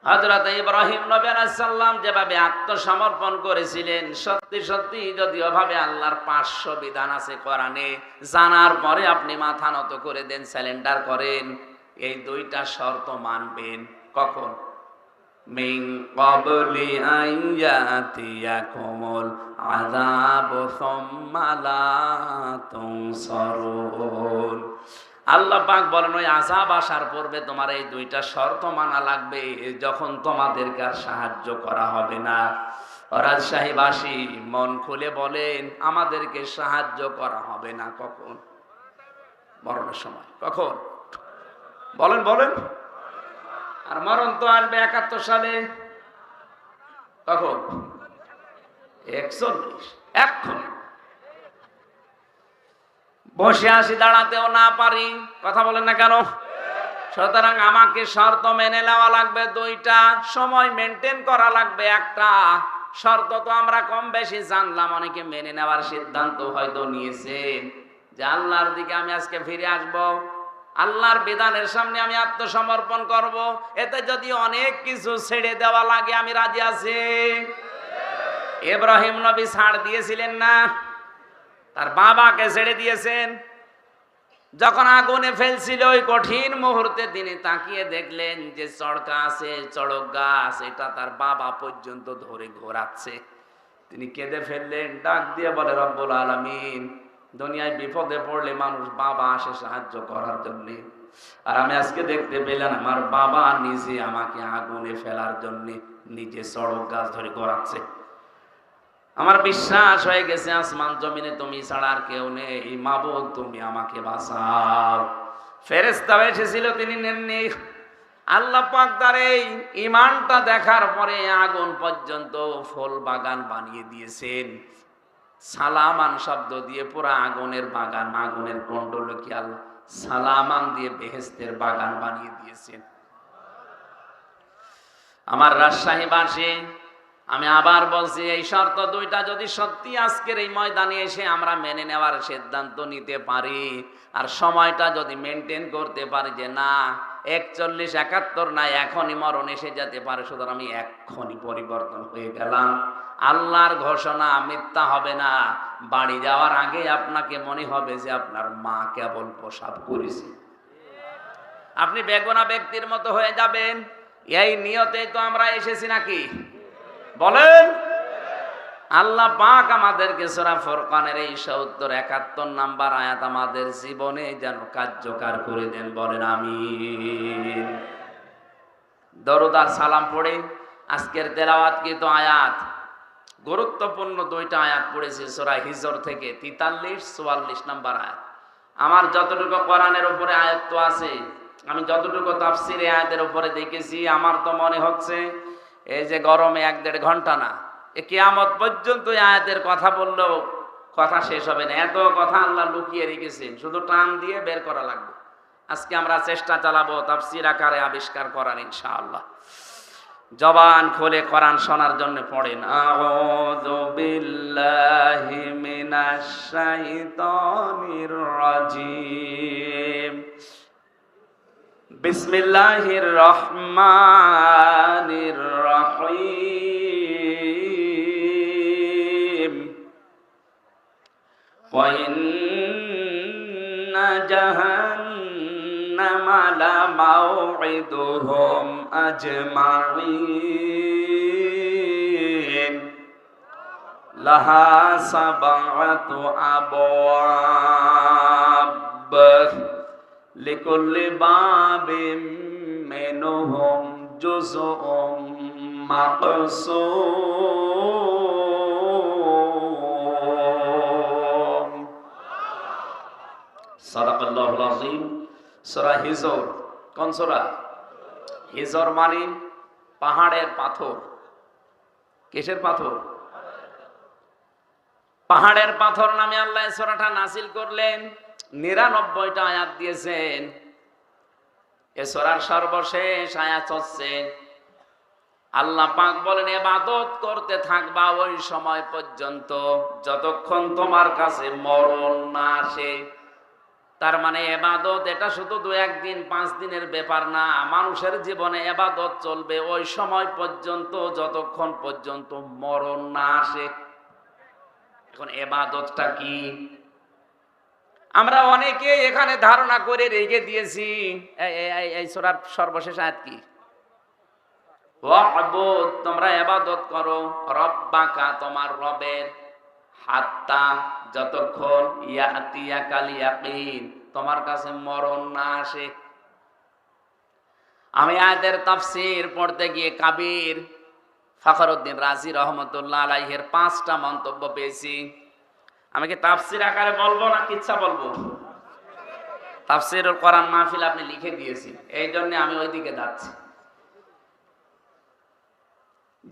হযরত ইব্রাহিম নবী আলাইহিস সালাম যেভাবে আত্মসমর্পণ করেছিলেন, সত্যি সত্যি যদি ওভাবে আল্লাহর 500 বিধান আছে কোরআনে, জানার পরে আপনি মাথা নত করে দেন, স্যালেন্ডার করেন, এই 2টা শর্ত মানবেন। কখন? মিন ক্বাবলি আন ইয়াতিয়াকুমুল আযাবু সুম্মা লা তুনসারুন। আল্লাহ পাক বলেন ওই আযাব আসার পূর্বে তোমার এই দুইটা শর্ত মানা লাগবে, যখন তোমাদেরকে আর সাহায্য করা হবে না। রাজশাহীবাসী মন খুলে বলেন, আমাদেরকে সাহায্য করা হবে না কখন? মরণের সময়। কখন? বলেন বলেন। আর মরণ তো আসবে 71 সালে। কখন? 41। এখন বসে আসি, দাঁড়াতেও না পারি, কথা বলেন না কেন? সুতরাং আমাকে শর্ত মেনে নেওয়া লাগবে দুইটা, সময় মেনটেন করা লাগবে একটা। শর্ত তো আমরা কম বেশি জানলাম, অনেকে মেনে নেওয়ার সিদ্ধান্ত হয়তো নিয়েছেন যে আল্লাহর দিকে আমি আজকে ফিরে আসব, আল্লাহর বিধানের সামনে আমি আত্মসমর্পণ করব, এতে যদি অনেক কিছু ছেড়ে দেওয়া লাগে আমি রাজি আছি। ইব্রাহিম নবী ছাড় দিয়েছিলেন না? তার বাবাকে ছেড়ে দিয়েছেন। যখন আগুনে ফেলছিল ওই কঠিন মুহূর্তে তিনি তাকিয়ে দেখলেন যে চড়কা আছে, চড়ক গাছ, এটা তার বাবা পর্যন্ত ধরে ঘোরাচ্ছে। তিনি কেঁদে ফেললেন, ডাক দিয়ে বলে রব্বুল আলামিন, দুনিয়ায় বিপদে পড়লে মানুষ বাবা আসে সাহায্য করার জন্য, আর আমি আজকে দেখতে পেলাম আমার বাবা নিজে আমাকে আগুনে ফেলার জন্য নিজে চড়ক গাছ ধরে ঘোরাচ্ছে। আমার বিশ্বাস হয়ে গেছে আসমান জমিনে তুমি ছাড়া আর কেউ নেই, মাবুদ তুমি আমাকে বাঁচাও। ফেরেশতা এসেছিল, তিনি নেননি। আল্লাহ পাক তার এই ঈমানটা দেখার পরে আগুন পর্যন্ত ফুল বাগান বানিয়ে দিয়েছেন। সালামান শব্দ দিয়ে পুরা আগুনের বাগান, আগুনের কুণ্ডলকে আল্লাহ সালামান দিয়ে বেহেশতের বাগান বানিয়ে দিয়েছেন। আমার রাজশাহীবাসী, আমি আবার বলছি, এই শর্ত দুইটা যদি সত্যি আজকের এই ময়দানে এসে আমরা মেনে নেওয়ার সিদ্ধান্ত নিতে পারি, আর সময়টা যদি মেনটেন করতে পারি যে না 41, 71 না, এখনই মরণ এসে যেতে পারে, সুতরাং আমি এখনই পরিবর্তন হয়ে গেলাম। আল্লাহর ঘোষণা মিথ্যা হবে না। বাড়ি যাওয়ার আগে আপনাকে মনে হবে যে আপনার মা কেবল প্রসাব করেছে, আপনি বেগুনা ব্যক্তির মতো হয়ে যাবেন। এই নিয়তেই তো আমরা এসেছি নাকি? বলেন। আল্লাহ পাক আমাদেরকে সূরা ফুরকানের এই 70-71 নাম্বার আয়াত আমাদের জীবনে যেন কার্যকর করে দেন, বলেন আমিন। দরুদ আর সালাম পড়ে আজকের তেলাওয়াতকৃত আয়াত, গুরুত্বপূর্ণ দুইটা আয়াত পড়েছি সূরা হিজর থেকে 43-44 নাম্বার আয়াত। আমার যতটুকু কোরআনের উপরে আয়াত আছে, আমি যতটুকু তাফসীরে আয়াতের উপরে দেখেছি, আমার তো মনে হচ্ছে এই যে গরমে 1-1.5 ঘন্টা না, কিয়ামত পর্যন্ত আয়াতের কথা বললেও কথা শেষ হবে না। এত কথা আল্লাহ লুকিয়ে রেখেছেন, শুধু টান দিয়ে বের করা লাগবে। আজকে আমরা চেষ্টা চালাবো তাফসীর আকারে আবিষ্কার করার, ইনশাআল্লাহ। জবান খুলে কোরআন শোনার জন্য পড়েন। আউযু বিল্লাহি মিনাশ শাইতানির রাজিম। বিসমিল্লাহির রহমানির রহিম। ওয়া ইন্না জাহান্নামা লামাউইদুহুম আজমাইন। লাহা সাবআতু আবওয়াব লিকুল্লি বাবিম মিনহুম জুজউম মাকসুম। সাদাকাল্লাহুল আযীম। সূরা হিজর। কোন সূরা? হিজর মানে পাহাড়ের পাথর। কিসের পাথর? পাহাড়ের পাথর নামে আল্লাহ এই সূরাটা নাযিল করলেন। 99টা আয়াত দিয়েছেন। এ সূরার সর্বশেষ আয়াত হচ্ছে আল্লাহ পাক বলেন, ইবাদত করতে থাকবা ওই সময় পর্যন্ত যতক্ষণ তোমার কাছে মরণ না আসে। তার মানে ইবাদত এটা শুধু 2-1 দিন 5 দিনের ব্যাপার না, মানুষের জীবনে ইবাদত চলবে ওই সময় পর্যন্ত যতক্ষণ পর্যন্ত মরণ না আসে। এখন ইবাদতটা কি? আমরা অনেকে এখানে ধারণা করে রেখে দিয়েছি। এই সূরার সর্বশেষ আয়াত কি? ওয়া'বুদ, তোমরা ইবাদত করো, রব্বাকা, তোমার রবের, হাত্তা, যতক্ষণ, ইয়াতিয়াকাল ইয়াকিন, তোমার কাছে মরণ না আসে। আমি আয়াতের তাফসীর পড়তে গিয়ে কাবীর ফখরউদ্দিন রাজি রহমতুল্লাহ আলাইহির 5টা মন্তব্য পেয়েছি। আমি কি তাফসীর আকারে বলবো না কিচ্ছা বলবো? তাফসীরুল কোরআন মাহফিল আপনি লিখে দিয়েছি, এই জন্য আমি ওইদিকে যাচ্ছি।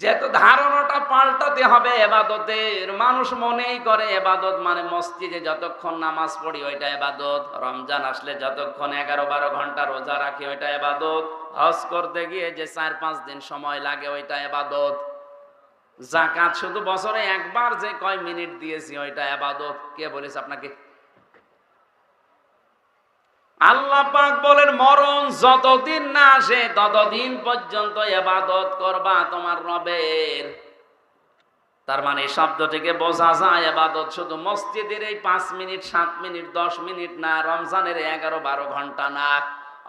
যেহেতু ধারণাটা পাল্টাতে হবে ইবাদতের। মানুষ মনেই করে ইবাদত মানে মসজিদে যতক্ষণ নামাজ পড়ি ওইটা ইবাদত, রমজান আসলে যতক্ষণ 11-12 ঘন্টা রোজা রাখি ওইটা ইবাদত, হজ করতে গিয়ে যে 4-5 দিন সময় লাগে ওইটা ইবাদত, যাকাত শুধু বছরে একবার যে কয় মিনিট দিয়েছি ওইটা ইবাদত। কে বলেছে আপনাকে? আল্লাহ পাক বলেন মরণ যতদিন না আসে ততদিন পর্যন্ত ইবাদত করবা তোমার রবের। তার মানে শব্দ থেকে বোঝা যায় ইবাদত শুধু মসজিদের এই 5 মিনিট 7 মিনিট 10 মিনিট না, রমজানের 11-12 ঘন্টা না,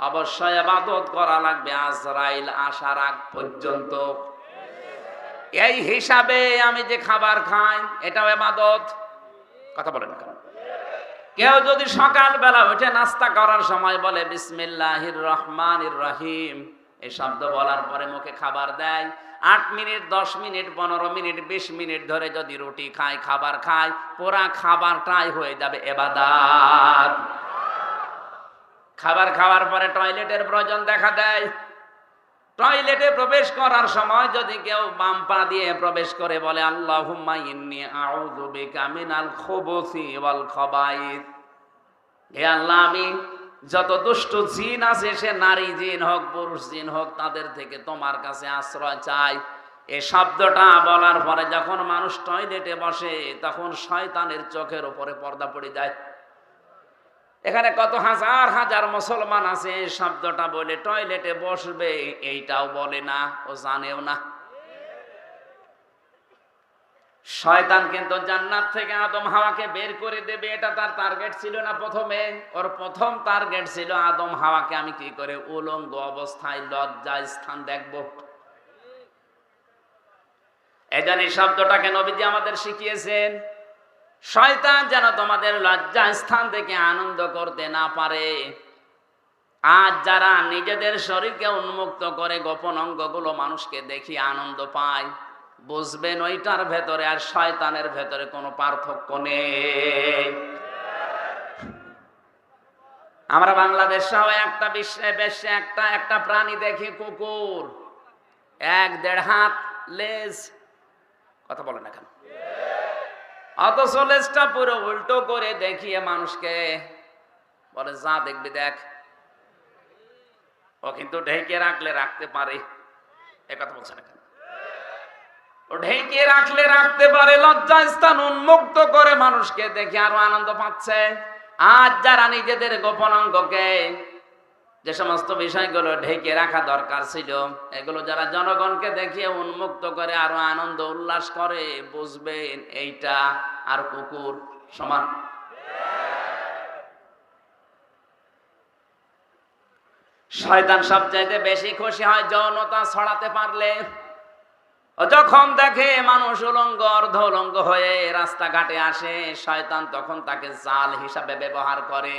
অবশ্যই ইবাদত করা লাগবে আজরাইল আসার আগ পর্যন্ত। এই হিসাবে আমি যে খাবার খাই এটাও ইবাদত। কথা বলেন না কেন? কেউ যদি সকালবেলা উঠে নাস্তা করার সময় বলে বিসমিল্লাহির রহমানির রহিম, এই শব্দ বলার পরে মুখে খাবার দেয়, 8 মিনিট 10 মিনিট 15 মিনিট 20 মিনিট ধরে যদি রুটি খায়, খাবার খায়, পুরা খাবারটাই হয়ে যাবে ইবাদত। খাবার খাওয়ার পরে টয়লেটের প্রয়োজন দেখা দেয়, টয়লেটে প্রবেশ করার সময় যদি কেউ বাম পা দিয়ে প্রবেশ করে বলে আল্লাহুম্মা ইন্নী আউযু বিকা মিনাল খুবুসি ওয়াল খাবাইস, হে আল্লাহ আমি যত দুষ্ট জিন আছে, সে নারী জিন হোক পুরুষ জিন হোক, তাদের থেকে তোমার কাছে আশ্রয় চাই। এই শব্দটা বলার পরে যখন মানুষ টয়লেটে বসে তখন শয়তানের চোখের উপরে পর্দা পড়ে যায়। এখানে কত হাজার হাজার মুসলমান আছে এই শব্দটা বলে টয়লেটে বসবে, এইটাও বলে না, ও জানেও না। শয়তান কিন্তু জান্নাত থেকে আদম হাওয়াকে বের করে দেবে, এটা তার টার্গেট ছিল না। প্রথমে ওর প্রথম টার্গেট ছিল আদম হাওয়াকে আমি কি করে উলঙ্গ অবস্থায় লজ্জা স্থান দেখব। এজন্য এই শব্দটাকে নবীজি আমাদের শিখিয়েছেন, শয়তান যেন তোমাদের লজ্জা স্থান থেকে আনন্দ করতে না পারে। আজ যারা নিজেদের শরীরকে উন্মুক্ত করে গোপন অঙ্গগুলো মানুষকে দেখিয়ে আনন্দ পায়, বুঝবেন ওইটার ভেতরে আর শয়তানের ভেতরে কোনো পার্থক্য নেই। আমরা বাংলাদেশ সহ একটা বিশ্বে একটা প্রাণী দেখি, কুকুর, 1-1.5 হাত লেজ। কথা বলে না কেন? অথচ লেজটা পুরো উল্টো করে দেখিয়ে মানুষকে বলে যা দেখবি দেখ। ও কিন্তু ঢেকে রাখলে রাখতে পারে, এ কথা বলছে না কেন? ও ঢেকে রাখলে রাখতে পারে, লজ্জা স্থান উন্মুক্ত করে মানুষকে দেখে আরো আনন্দ পাচ্ছে। আজ যারা নিজেদের গোপন অঙ্গকে, যে সমস্ত বিষয়গুলো ঢেকে রাখা দরকার ছিল, এগুলো যারা জনগণকে দেখিয়ে উন্মুক্ত করে আরো আনন্দ উল্লাস করে, বুঝবেন এইটা আর কুকুর সমান। শয়তান সবচাইতে বেশি খুশি হয় যৌনতা ছড়াতে পারলে। যখন দেখে মানুষ উলঙ্গ অর্ধ উলঙ্গ হয়ে রাস্তাঘাটে আসে, শয়তান তখন তাকে জাল হিসাবে ব্যবহার করে।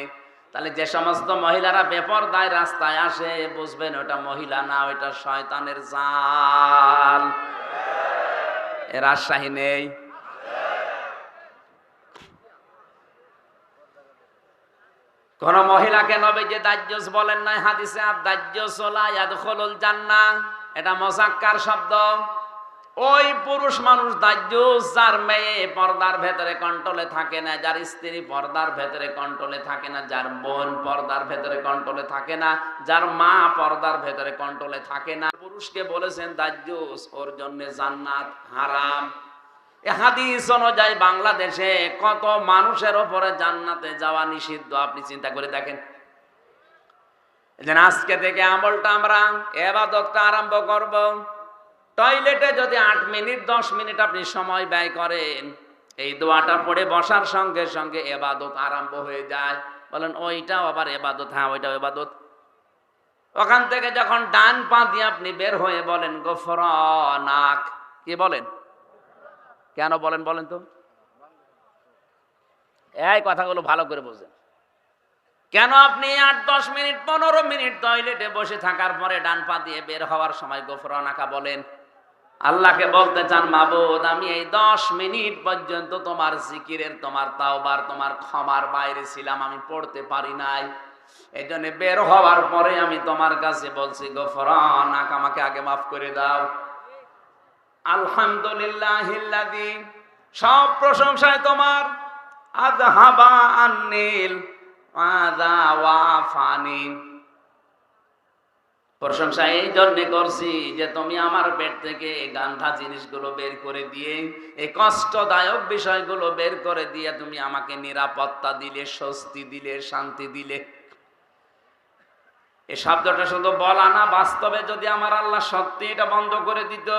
তাহলে যে সমস্ত মহিলারা বেপরদায় রাস্তায় আসে, বুঝবেন ওটা মহিলা না, ওইটা শয়তানের জাল। এর রাজশাহী নেই। কোন মহিলাকে নবীজি দাজ্জুস বলেন নাই হাদিসে, আর দাজ্জুস লা ইয়াদখুলুল জান্নাহ, এটা মুযাক্কার শব্দ। ওই পুরুষ মানুষ দাজ্জুস যার মেয়ে পর্দার ভেতরে কন্ট্রোলে থাকে না, যার স্ত্রী পর্দার ভেতরে কন্ট্রোলে থাকে না, যার বোন পর্দার ভেতরে কন্ট্রোলে থাকে না, যার মা পর্দার ভেতরে কন্ট্রোলে থাকে না, পুরুষকে বলেছেন দাজ্জুস, ওর জন্য জান্নাত হারাম। এই হাদিস অনুযায়ী বাংলাদেশে কত মানুষের উপরে জান্নাতে যাওয়া নিষিদ্ধ, আপনি চিন্তা করে দেখেন। আজকে থেকে আমলটা আমরা ইবাদতটা আরম্ভ করব। টয়লেটে যদি 8 মিনিট 10 মিনিট আপনি সময় ব্যয় করেন, এই দোয়াটা পড়ে বসার সঙ্গে সঙ্গে ইবাদত আরম্ভ হয়ে যায়। বলেন ওইটাও আবার ইবাদত? হ্যাঁ, ওইটাও ইবাদত। ওখান থেকে যখন ডান পা দিয়ে আপনি বের হয়ে বলেন গোফরানাক, কি বলেন? কেন বলেন বলেন তো? এই কথাগুলো ভালো করে বোঝেন। কেন আপনি 8-10 মিনিট 15 মিনিট টয়লেটে বসে থাকার পরে ডান পা দিয়ে বের হওয়ার সময় গোফরানাকা বলেন? আল্লাহকে বলতে চান, মাবুদ আমি এই 10 মিনিট পর্যন্ত তোমার জিকিরের, তোমার তাওবার, তোমার ক্ষমার বাইরে ছিলাম, আমি পড়তে পারি নাই। এই জন্য বের হওয়ার পরে আমি তোমার কাছে বলছি গোফরানাকা, আমাকে আগে মাফ করে দাও। আলহামদুলিল্লাহিল্লাযী, সব প্রশংসায় তোমার। আযহাবা আন্নিল আযা ওয়া ফানি, প্রশংসা এই জন্য করছি যে তুমি আমার পেট থেকে এই গান্ধা জিনিসগুলো বের করে দিয়ে, এই কষ্টদায়ক বিষয়গুলো বের করে দিয়ে তুমি আমাকে নিরাপত্তা দিলে, স্বস্তি দিলে, শান্তি দিলে। এই শব্দটা শুধু বলা না, বাস্তবে যদি আমার আল্লাহ সত্যি এটা বন্ধ করে দিত,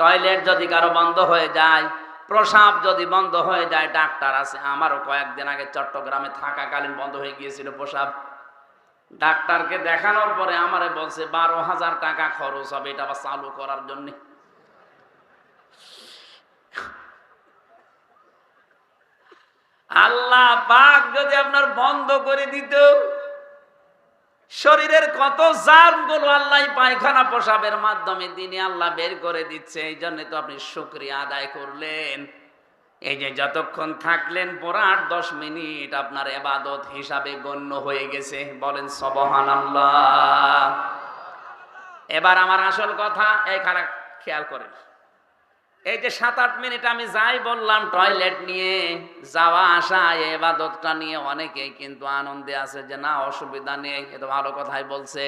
টয়লেট যদি কারো বন্ধ হয়ে যায়, প্রসাব যদি বন্ধ হয়ে যায়, ডাক্তার আছে, আমারও কয়েকদিন আগে চট্টগ্রামে থাকাকালীন বন্ধ হয়ে গিয়েছিল প্রসাব। ডাক্তারকে দেখানোর পরে আমারে বলছে 12,000 টাকা খরচ হবে এটা আবার চালু করার জন্য। আল্লাহ পাক যদি আপনার বন্ধ করে দিত, শরীরের কত জার্মগুলো আল্লাহ পায়খানা প্রসাবের মাধ্যমে দিনে আল্লাহ বের করে দিচ্ছে। এই জন্য তো আপনি শুকরিয়া আদায় করলেন। এই যে যতক্ষণ থাকলেন পুরো 8-10 মিনিট আপনার ইবাদত হিসাবে গণ্য হয়ে গেছে। বলেন সুবহানাল্লাহ। এবার আমার আসল কথা, এই খারাপ খেয়াল করেন। এই যে 7-8 মিনিট আমি যাই বললাম টয়লেট নিয়ে যাওয়া আসা, এই ইবাদতটা নিয়ে অনেকেই কিন্তু আনন্দে আছে যে না অসুবিধা নেই, এ তো ভালো কথাই বলছে।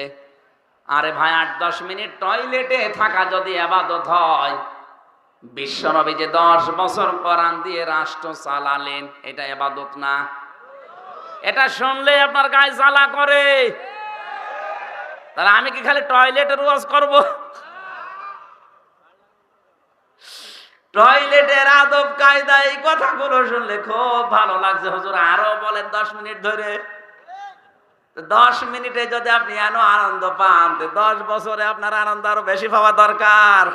আরে ভাই, 8-10 মিনিট টয়লেটে থাকা যদি ইবাদত হয়, বিশ্বনবী যে 10 বছর কোরআন দিয়ে রাষ্ট্র চালালেন, এটা ইবাদত না? এটা শুনলে আপনার গায়ে জ্বালা করে। তাহলে আমি কি খালি টয়লেটের ওয়াজ করব? টয়লেটের আদব কায়দা, এই কথাগুলো শুনলে খুব ভালো লাগছে। হুজুর আরো বলেন 10 মিনিট ধরে। 10 মিনিটে যদি আপনি এনো আনন্দ পান, 10 বছরে আপনার আনন্দ আরো বেশি পাওয়া দরকার।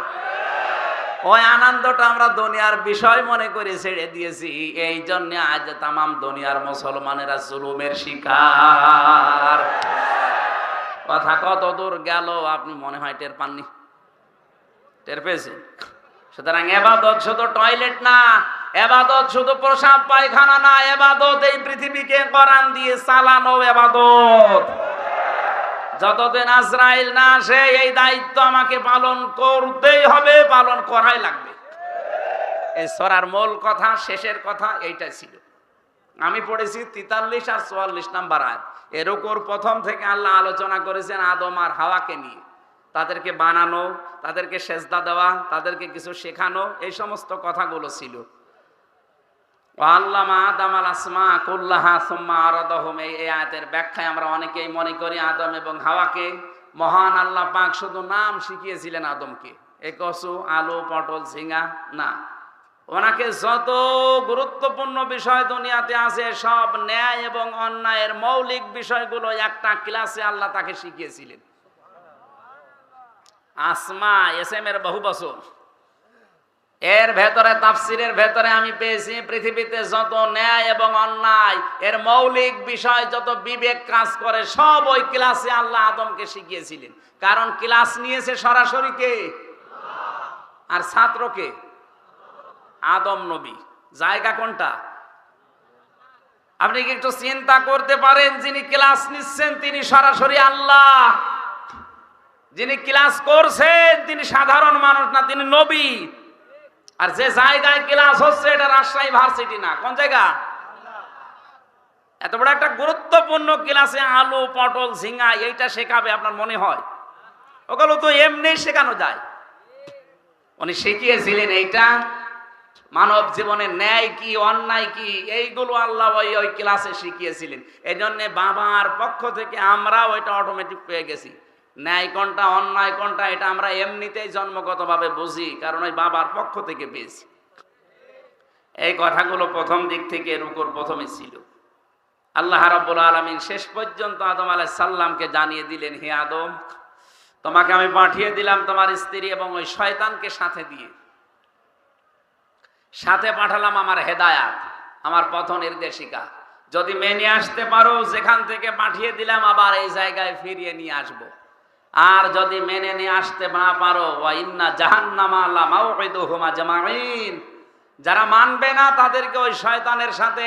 ওই আনন্দটা আমরা দুনিয়ার বিষয় মনে করে ছেড়ে দিয়েছি। এই জন্য আজ তামাম দুনিয়ার মুসলমানেরা জুলুমের শিকার। কথা কত দূর গেল আপনি মনে হয় টের পাননি? টের পেয়েছেন? সুতরাং ইবাদত শুধু টয়লেট না, ইবাদত শুধু প্রসাব পায়খানা না, ইবাদত এই পৃথিবীকে কোরআন দিয়ে চালানো ইবাদত। যতদিন আজরাইল না আসে এই দায়িত্ব আমাকে পালন করতেই হবে, পালন করাই লাগবে। এই সূরার মূল কথা, শেষের কথা এইটাই ছিল। আমি পড়েছি 43 আর 44 নাম্বার আয়াত। এর উপর প্রথম থেকে আল্লাহ আলোচনা করেছেন আদম আর হাওয়াকে নিয়ে। তাদেরকে বানানো, তাদেরকে সেজদা দেওয়া, তাদেরকে কিছু শেখানো, এই সমস্ত কথাগুলো ছিল। আল্লামা আদম আল আসমা কুল্লাহা সুম্মা আরাদাহুম, এই আয়াতের ব্যাখ্যায় আমরা অনেকেই মনে করি আদম এবং হাওয়াকে মহান আল্লাহ পাক শুধু নাম শিখিয়েছিলেন আদমকে, এই কচু, আলু, পটল, ঝিঙা না। ওনাকে যত গুরুত্বপূর্ণ বিষয় দুনিয়াতে আছে, সব ন্যায় এবং অন্যায়ের মৌলিক বিষয়গুলো একটা ক্লাসে আল্লাহ তাকে শিখিয়েছিলেন। আসমা এসএম এর বহু বছর। এর ভেতরে তাফসিরের ভেতরে আমি পেয়েছি পৃথিবীতে যত ন্যায় এবং অন্যায় এর মৌলিক বিষয়, যত বিবেক কাজ করে, সব ওই ক্লাসে আল্লাহ আদমকে শিখিয়েছিলেন। কারণ ক্লাস নিয়েছে সরাসরি কে? আর ছাত্রকে আদম নবী। জায়গা কোনটা? আপনি কি একটু চিন্তা করতে পারেন? যিনি ক্লাস নিচ্ছেন তিনি সরাসরি আল্লাহ, যিনি ক্লাস করছেন তিনি সাধারণ মানুষ না, তিনি নবী। আর যে জায়গায় ক্লাস হচ্ছে এটা রাজশাহী ভার্সিটি না, কোন জায়গা? এত বড় একটা গুরুত্বপূর্ণ ক্লাসে আলু, পটল, ঝিঙা এইটা শেখাবে আপনার মনে হয়? ওগুলো তো এমনি শেখানো যায়। উনি শিখিয়েছিলেন এইটা মানব জীবনে ন্যায় কি অন্যায় কি, এইগুলো আল্লাহ ওই ক্লাসে শিখিয়েছিলেন। এই জন্য বাবার পক্ষ থেকে আমরা ওইটা অটোমেটিক পেয়ে গেছি। ন্যায় কোনটা অন্যায় কোনটা এটা আমরা এমনিতেই জন্মগতভাবে বুঝি, কারণ ওই বাবার পক্ষ থেকে পেয়েছি। এই কথাগুলো প্রথম দিক থেকে রুকুর প্রথমে ছিল। আল্লাহ রাব্বুল আলামিন শেষ পর্যন্ত আদম আলাইহিস সালামকে জানিয়ে দিলেন, হে আদম, তোমাকে আমি পাঠিয়ে দিলাম তোমার স্ত্রী এবং ওই শয়তানকে সাথে দিয়ে। সাথে পাঠালাম আমার হেদায়াত, আমার পথ নির্দেশিকা। যদি মেনে আসতে পারো, যেখান থেকে পাঠিয়ে দিলাম আবার এই জায়গায় ফিরিয়ে নিয়ে আসবো। আর যদি মেনে নিয়ে আসতে না পারো, ওয়া ইন্না জাহান্নামা লামাউইদুহুম আজমাইন, যারা মানবে না তাদেরকে ওই শয়তানের সাথে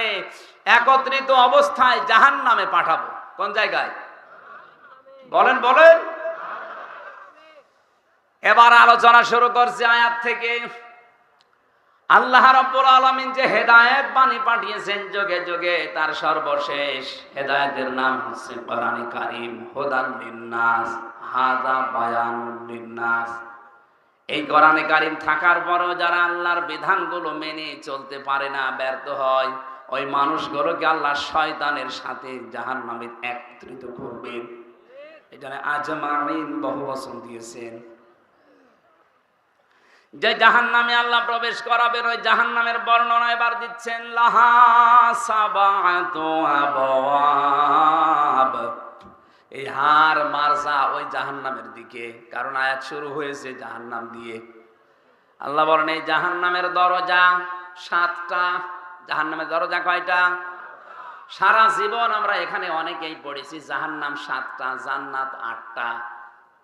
একত্রিত অবস্থায় জাহান্নামে পাঠাবো। কোন জায়গায়? বলেন বলেন। এবার আলোচনা শুরু করছে আয়াত থেকে। আল্লাহ রাব্বুল আলামিন যে হেদায়েত বাণী পাঠিয়েছেন যুগে যুগে, তার সর্বশেষ হেদায়েতের নাম হচ্ছে কোরআনে কারীম। হুদাল লিন্নাস, হাদা বায়ানুল লিন্নাস। এই কোরআনে কারীম থাকার পরেও যারা আল্লাহর বিধানগুলো মেনে চলতে পারে না, ব্যর্থ হয়, ওই মানুষগুলোকে আল্লাহ শয়তানের সাথে জাহান্নামে একত্রিত করবেন। এখানে আজমাইন বহু বচন দিয়েছেন। যে জাহান্নামে আল্লাহ প্রবেশ করাবেন, ওই জাহান্নামের বর্ণনা এবার দিচ্ছেন। লাহা সাবাতু আবওয়াব। এই হার মারসা ওই জাহান্নামের দিকে, কারণ আয়াত শুরু হয়েছে জাহান্নাম দিয়ে। আল্লাহ বলেন এই জাহান্নামের দরজা 7টা। জাহান্নামের দরজা কয়টা? সারা জীবন আমরা এখানে অনেকেই পড়েছি জাহান্নাম 7টা, জান্নাত 8টা।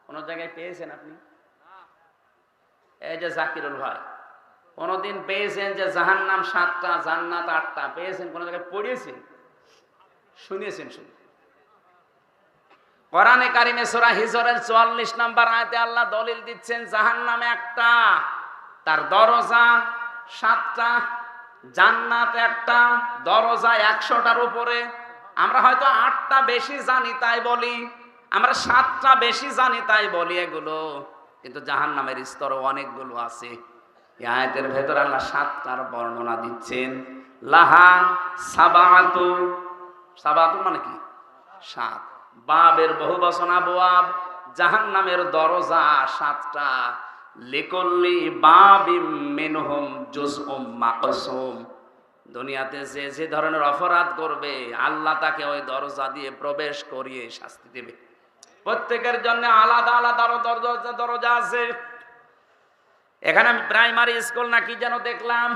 কোন জায়গায় পেয়েছেন আপনি? এই যে জাকিরুল ভাই, কোনদিন পেয়েছেন যে জাহান্নাম 7টা, জান্নাত 8টা? পেয়েছেন? কোন জায়গায় পড়িয়েছেন? শুনিয়েছেন? শুনে কোরআনে কারিমে সূরা হিজরের 44 নম্বর আয়াতে আল্লাহ দলিল দিচ্ছেন জাহান্নাম একটা, তার দরজা 7টা, জান্নাত একটা, দরজা 100টার উপরে। আমরা হয়তো 8টা বেশি জানি তাই বলি, আমরা 7টা বেশি জানি তাই বলি এগুলো, কিন্তু জাহান্নামের স্তর অনেকগুলো আছে। এই আয়াতের ভেতর আল্লাহ 7টার বর্ণনা দিচ্ছেন। লাহা সাবাতু, সাবাতু মানে কি? 7। বাবের বহু বচন আবওয়াব। জাহান্নামের দরজা 7টা। লিকুল্লি বাবিম মিনহুম জুজউম মাকসুম। দুনিয়াতে যে যে ধরনের অপরাধ করবে, আল্লাহ তাকে ওই দরজা দিয়ে প্রবেশ করিয়ে শাস্তি দেবে। প্রত্যেকের জন্য আলাদা আলাদা দরজা আছে। এখানে আমি প্রাইমারি স্কুল না কি যেন দেখলাম,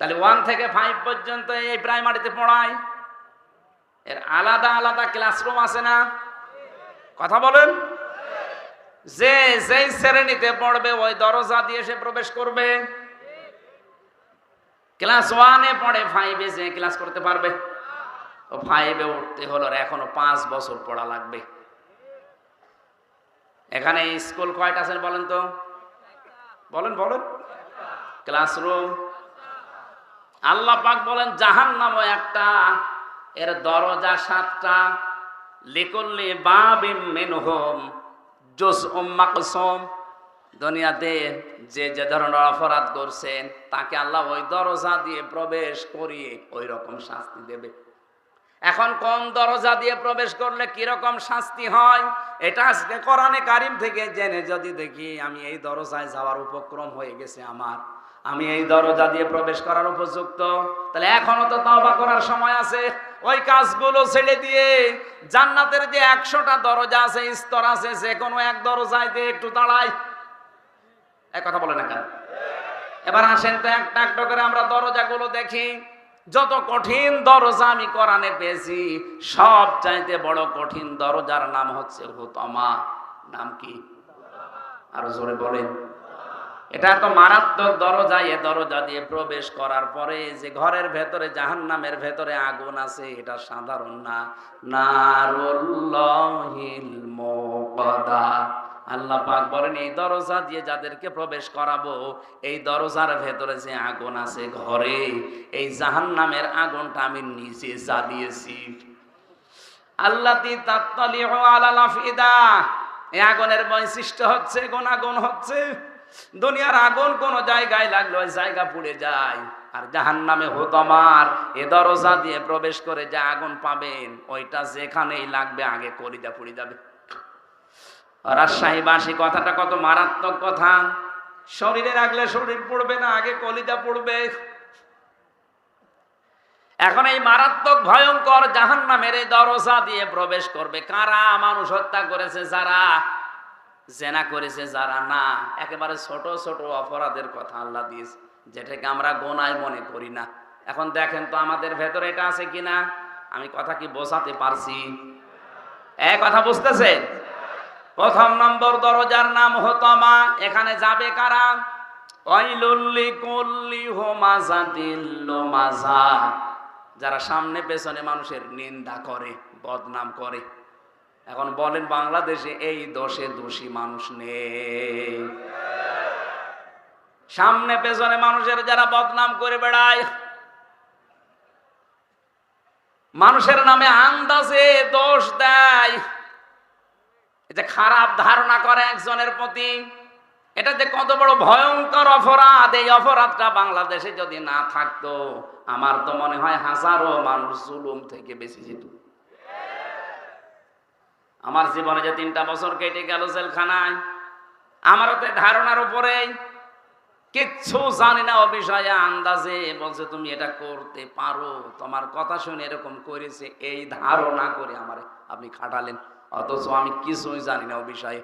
তাহলে 1 থেকে 5 পর্যন্ত এই প্রাইমারিতে পড়ায়। এর আলাদা আলাদা ক্লাসরুম আছে না? কথা বলেন। যে যেই শ্রেণীতে পড়বে ওই দরজা দিয়ে সে প্রবেশ করবে। ক্লাস 1-এ পড়ে, 5-এ যে ক্লাস করতে পারবে? ও 5-এ উঠতে হলো এখনো 5 বছর পড়া লাগবে। এখানে স্কুল কয়টা আছে বলেন তো? বলেন বলেন। ক্লাসরুম। আল্লাহ পাক বলেন জাহান্নামও একটা, এর দরজা 7টা। লিকুল্লি বাবিম মিনহুম জুজউম মাকসুম। দুনিয়াতে যে যে ধরনের অপরাধ করছেন তাকে আল্লাহ ওই দরজা দিয়ে প্রবেশ করিয়ে ওই রকম শাস্তি দেবে। এখন কোন দরজা দিয়ে প্রবেশ করলে কি রকম শাস্তি হয়, এটা আজকে কোরআনে কারীম থেকে জেনে যদি দেখি আমি এই দরজায় যাওয়ার উপক্রম হয়ে গেছে আমার, আমি এই দরজা দিয়ে প্রবেশ করার উপযুক্ত, তাহলে এখনো তো তওবা করার সময় আছে। ওই কাজগুলো ছেড়ে দিয়ে জান্নাতের যে 100টা দরজা আছে, স্তর আছে, যে কোনো এক দরজায় দিয়ে একটু দাঁড়াই। এক কথা বলে না কেন? এবার আসেন তো একটা একটা করে আমরা দরজাগুলো দেখি। যত কঠিন দরজা আমি কোরআনে পেয়েছি, সব চাইতে বড় কঠিন দরজার নাম হচ্ছে হুতমা। নাম কি? আরো জোরে বলেন। এটা তো মারাত্মক দরজা। এ দরজা দিয়ে প্রবেশ করার পরে যে ঘরের ভেতরে, জাহান্নামের ভেতরে আগুন আছে, এটা সাধারণ না, নারুল্লাহিল মুকাদ্দা। আল্লাহ পাক বলেন এই দরজা দিয়ে যাদেরকে প্রবেশ করাবো, এই দরজার ভেতরে যে আগুন আছে ঘরে, এই জাহান্নামের আগুনটা আমি নিজে জ্বালিয়েছি। আল্লাতী তাত্তালিউ আলাল আফিদা। এই আগুনের বৈশিষ্ট্য হচ্ছে গুণাগুণ হচ্ছে দুনিয়ার আগুন কোন জায়গায় লাগলো ওই জায়গা পুড়ে যায়, আর জাহান্নামে হুতমার এ দরজা দিয়ে প্রবেশ করে যে আগুন পাবেন, ওইটা যেখানেই লাগবে আগে কলিজা পুড়ে যাবে। রাজশাহীবাসী কথাটা কত মারাত্মক কথা। শরীরে রাখলে শরীর পড়বে না, আগে কলিজা পড়বে। এখন এই মারাত্মক ভয়ঙ্কর জাহান্নামের এই দরজা দিয়ে প্রবেশ করবে কারা? মানুষ হত্যা করেছে যারা, জেনা করেছে যারা, না, একেবারে ছোট ছোট অপরাধের কথা আল্লাহ দিয়েছে, যেটাকে আমরা গোনায় মনে করি না। এখন দেখেন তো আমাদের ভেতরে এটা আছে কিনা। আমি কথা কি বোঝাতে পারছি? এক কথা বুঝতেছেন? প্রথম নম্বর দরজার নাম হতমা। এখানে যাবে কারা? যারা সামনে পেছনে মানুষের নিন্দা করে, বদনাম করে। এখন বলেন বাংলাদেশে এই দোষে দোষী মানুষ নেই? সামনে পেছনে মানুষের যারা বদনাম করে বেড়ায়, মানুষের নামে আন্দাজে দোষ দেয়, এটা খারাপ ধারণা করে একজনের প্রতি, এটা যে কত বড় ভয়ঙ্কর অপরাধ। এই অপরাধটা বাংলাদেশে যদি না থাকতো, আমার তো মনে হয় হাজারো মানুষ জুলুম থেকে বেঁচে যেত। আমার জীবনে যে 3টা বছর কেটে গেল জেলখানায়, আমারও তো ধারণার উপরে, কিচ্ছু জানি না ও বিষয়ে, আন্দাজে বলছে তুমি এটা করতে পারো, তোমার কথা শুনে এরকম করেছে, এই ধারণা করে আমারে আপনি খাটালেন, অথচ আমি কিছুই জানি না ও বিষয়ে।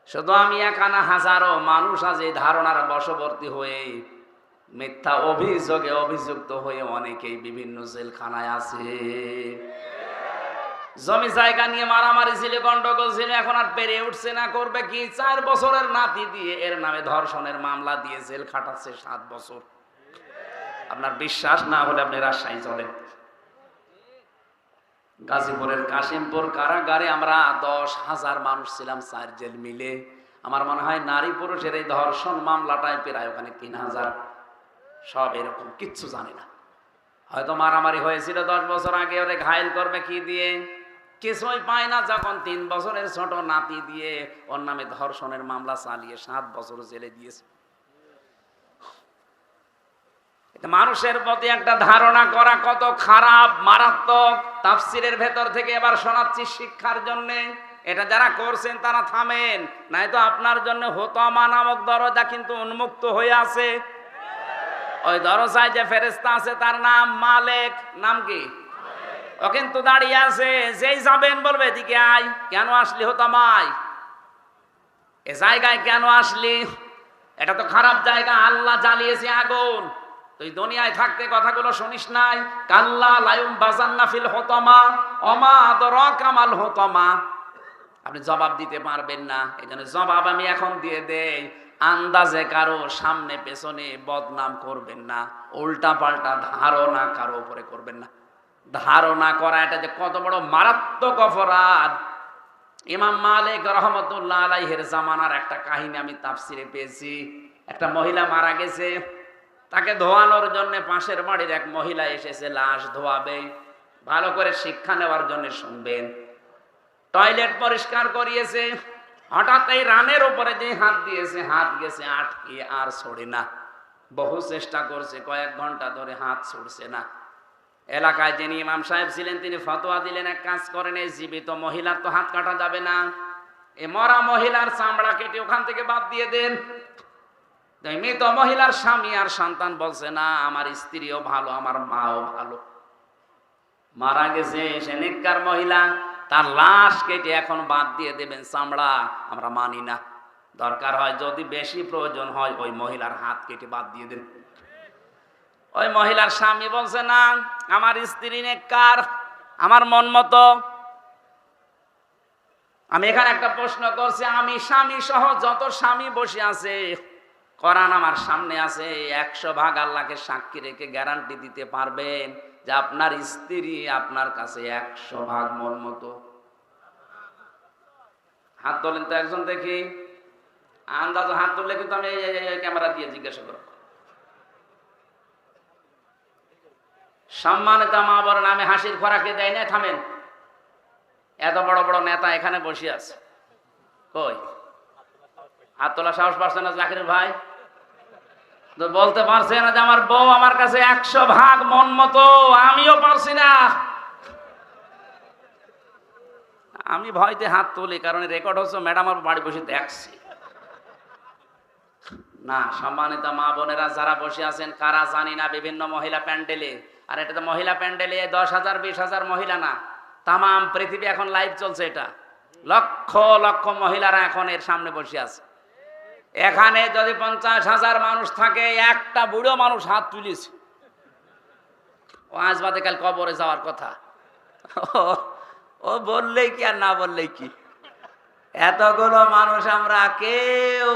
শুধু আমি একা না, হাজারো মানুষ আজ এই ধারণার বশবর্তী হয়ে মিথ্যা অভিযোগে অভিযুক্ত হয়ে অনেকেই বিভিন্ন জেলখানায় আছে। জমি জায়গা নিয়ে মারামারি ছিল, গন্ডগোল ছিল, এখন আর পেরে উঠছে না, করবে কি? 4 বছরের নাতি দিয়ে এর নামে ধর্ষণের মামলা দিয়ে জেল খাটাচ্ছে 7 বছর। আপনার বিশ্বাস না হলে আপনি রাজশাহী চলেন। গাজীপুরের কাশিমপুর কারাগারে আমরা 10,000 মানুষ ছিলাম, 4 জেল মিলে। আমার মনে হয় নারী পুরুষের এই ধর্ষণ মামলাটায় প্রায় ওখানে 3,000। সব এরকম, কিচ্ছু জানি না। হয়তো মারামারি হয়েছিল 10 বছর আগে, ওরে ঘায়েল করবে কি দিয়ে? কিছুই পায় না। যখন 3 বছরের ছোট নাতি দিয়ে ওর নামে ধর্ষণের মামলা চালিয়ে 7 বছর জেলে দিয়েছে। মানুষের প্রতি একটা ধারণা করা কত খারাপ, মারাত্মক। তাফসিরের ভেতর থেকে এবার শোনাচ্ছি শিক্ষার জন্য। এটা যারা করছেন তারা থামেন, নয়তো আপনার জন্য হতমা নামক দরজা কিন্তু উন্মুক্ত হয়ে আছে। ওই দরজায় যে ফেরেশতা আছে তার নাম মালেক। নাম কি? ও কিন্তু দাঁড়িয়ে আছে, যেই যাবেন বলবে এদিকে আয়। কেন আসলি হতমায়? এ জায়গায় কেন আসলি? এটা তো খারাপ জায়গা, আল্লাহ জ্বালিয়েছে আগুন। তুই দুনিয়ায় থাকতে কথাগুলো শুনিস নাই? কাল্লা লায়ুম বাজান্না ফিল হতমা ওমা আদরাকা মাল হতমা। আপনি জবাব দিতে পারবেন না, এই জন্য জবাব আমি এখন দিয়ে দেই। আন্দাজে কারো সামনে পেছনে বদনাম করবেন না, উল্টা পাল্টা ধারণা কারো উপরে করবেন না। ধারণা করা এটা যে কত বড় মারাত্মক অপরাধ। ইমাম মালিক রহমতুল্লাহ আলাইহির জামানার একটা কাহিনী আমি তাফসিরে পেয়েছি। একটা মহিলা মারা গেছে, তাকে ধোয়ানোর জন্য পাশের বাড়ির এক মহিলা এসেছে লাশ ধোয়াবে। ভালো করে শিক্ষা নেওয়ার জন্য শুনবেন। টয়লেট পরিষ্কার করিয়েছে, হঠাৎ এই রানের উপরে যে হাত দিয়েছে, হাত গেছে আটকে, আর ছড়ে না। বহু চেষ্টা করছে, কয়েক ঘন্টা ধরে হাত ছড়ছে না। এলাকায় যিনি ইমাম সাহেব ছিলেন তিনি ফতোয়া দিলেন, এক কাজ করেন, এই জীবিত মহিলার তো হাত কাটা যাবে না, এই মরা মহিলার চামড়া কেটে ওখান থেকে বাদ দিয়ে দেন। মৃত মহিলার স্বামী আর সন্তান বলছে, না, আমার স্ত্রীও ভালো, আমার মাও ভালো, মারা গেছে সে নেককার মহিলা, তার লাশ কেটে এখন বাদ দিয়ে দেবেন চামড়া, আমরা মানি না। দরকার হয় যদি বেশি প্রয়োজন হয় ওই মহিলার হাত কেটে বাদ দিয়ে দেন। ওই মহিলার স্বামী বলছে, না, আমার স্ত্রী নেককার, আমার মন মতো। আমি এখানে একটা প্রশ্ন করছি, আমি স্বামী সহ যত স্বামী বসে আছে, কোরআন আমার সামনে আছে, 100% আল্লাহকে সাক্ষী রেখে গ্যারান্টি দিতে পারবেন যে আপনার স্ত্রী আপনার কাছে 100% মন মতো? হাত তোলেন তো একজন দেখি। আন্দাজ হাত তুললে কিন্তু আমি ক্যামেরা দিয়ে জিজ্ঞাসা করব। সম্মানিত মা বলেন, আমি হাসির খোরাকে দেয় না। থামেন, এত বড় বড় নেতা এখানে বসে আছে, কই হাত তোলা সাহস পাচ্ছে না? জাকির ভাই বলতে পারছে না যে আমার বউ আমার কাছে 100% মন মতো? আমিও পারছি না। আমি ভয়তে হাত তুলি, কারণ রেকর্ড হচ্ছে, ম্যাডাম আমার বাড়ি বসে দেখছি না। সম্মানিত মা বোনেরা যারা বসে আছেন, কারা জানি না, বিভিন্ন মহিলা প্যান্ডেলে আর এটা তো মহিলা প্যান্ডেলে 10,000 20,000 মহিলা না, তামাম পৃথিবী এখন লাইভ চলছে। এটা লক্ষ লক্ষ মহিলারা এখন এর সামনে বসে আছে। এখানে যদি 50,000 মানুষ থাকে, একটা বুড়ো মানুষ হাত তুলেছে, ও আজ বাদে কাল কবরে যাওয়ার কথা। ও বললেই কি আর না বললেই কি, এতগুলো মানুষ আমরা কেউ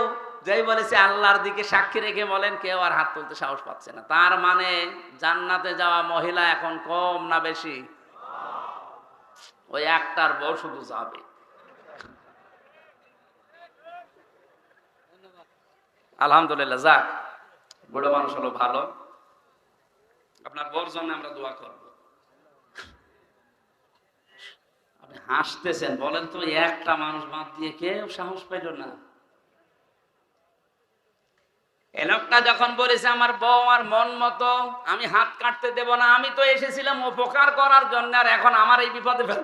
যেই বলেছে আল্লাহর দিকে সাক্ষী রেখে বলেন, কেউ আর হাত তুলতে সাহস পাচ্ছে না। তার মানে জান্নাতে যাওয়া মহিলা এখন কম না বেশি? ওই একটার বউ শুধু যাবে। আলহামদুলিল্লাহ, যাক, বুড়ো মানুষ হলো ভালো। আপনার বউর জন্য আমরা দোয়া করব। আপনি হাসতেছেন, বলেন তো একটা মানুষ বাদ দিয়ে কেউ সাহস পাইল না। এ লোকটা যখন বলেছে আমার বউ আমার মন মতো, আমি হাত কাটতে দেব না, আমি তো এসেছিলাম উপকার করার জন্য, আর এখন আমার এই বিপদে ফেল,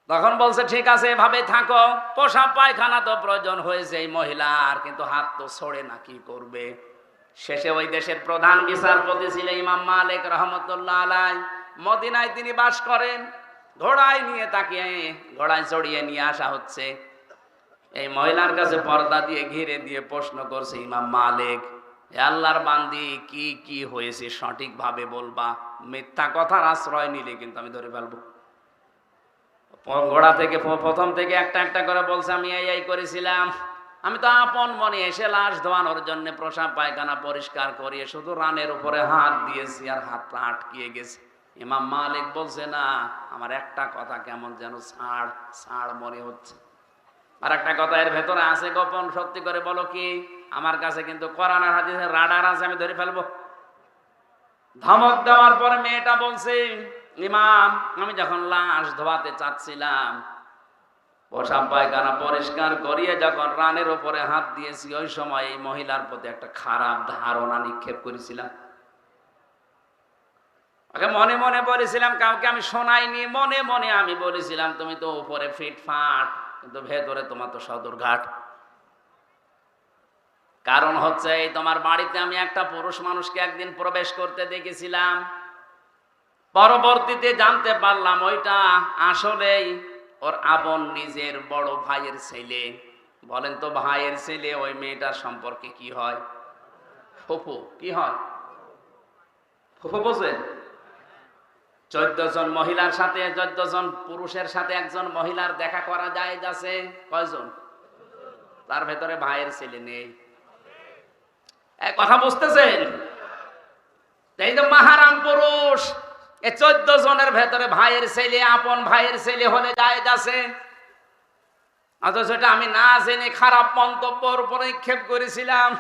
তখন বলছে ঠিক আছে এভাবে থাকো, পোশাক পায়খানা তো প্রয়োজন হয়েছে এই মহিলার, কিন্তু হাত তো ছড়ে না, কি করবে। শেষে ওই দেশের প্রধান বিচারপতি ছিলেন ইমাম মালিক রহমতুল্লাহ আলাইহি, মদিনায় তিনি বাস করেন। ঘোড়ায় নিয়ে তাকে ঘোড়ায় চড়িয়ে নিয়ে আসা হচ্ছে। এই মহিলার কাছে পর্দা দিয়ে ঘিরে দিয়ে প্রশ্ন করছে ইমাম মালিক, আল্লাহর বান্দি কি কি হয়েছে সঠিকভাবে বলবা, মিথ্যা কথার আশ্রয় নিলে কিন্তু আমি ধরে ফেলবো। ঘোড়া থেকে প্রথম থেকে একটা একটা করে বলছে, আমি এই করেছিলাম, আমি তো আপন মনে এসে লাশ ধোয়ানোর জন্য প্রসাব পায়খানা পরিষ্কার করিয়ে শুধু রানের উপরে হাত দিয়েছি, আর হাতটা আটকিয়ে গেছে। ইমাম মালিক বলছে না, আমার একটা কথা কেমন যেন ছাড় ছাড় মনে হচ্ছে। আর একটা কথা এর ভেতরে আছে গোপন, সত্যি করে বলো কি। আমার কাছে কিন্তু কোরআন আর হাদিসের রাডার আছে, আমি ধরে ফেলবো। ধমক দেওয়ার পরে মেয়েটা বলছে, ইমাম আমি যখন লাশ ধোয়াতে চাচ্ছিলাম, পোশাক পায়খানা পরিষ্কার করিয়ে যখন রানের উপরে হাত দিয়েছি, ওই সময় এই মহিলার প্রতি একটা খারাপ ধারণা নিক্ষেপ করেছিলাম। ওকে মনে মনে বলেছিলাম, কাউকে আমি শোনাইনি, মনে মনে আমি বলেছিলাম তুমি তো উপরে ফিটফাট, কিন্তু ভেতরে তোমার তো সদরঘাট। কারণ হচ্ছে এই তোমার বাড়িতে আমি একটা পুরুষ মানুষকে একদিন প্রবেশ করতে দেখেছিলাম, পরবর্তীতে জানতে পারলাম ওইটা আসলেই ওর আপন নিজের বড় ভাইয়ের ছেলে। বলেন তো ভাইয়ের ছেলে ওই মেয়েটার সম্পর্কে কি হয়? ফুফু। কি হয়? ফুফু বোঝেন? 14 জন মহিলার সাথে 14 জন পুরুষের সাথে একজন মহিলার দেখা করা যায় যাচ্ছে কয়জন? তার ভেতরে ভাইয়ের ছেলে নেই। এক কথা বুঝতেছেন? এই যে মাহারাম পুরুষ, এই 14 জনের ভেতরে ভাইয়ের ছেলে, আপন ভাইয়ের ছেলে হলে যায় যাচ্ছে। অথচ এটা আমি না জেনে খারাপ মন্তব্যের উপরে নিক্ষেপ করেছিলাম।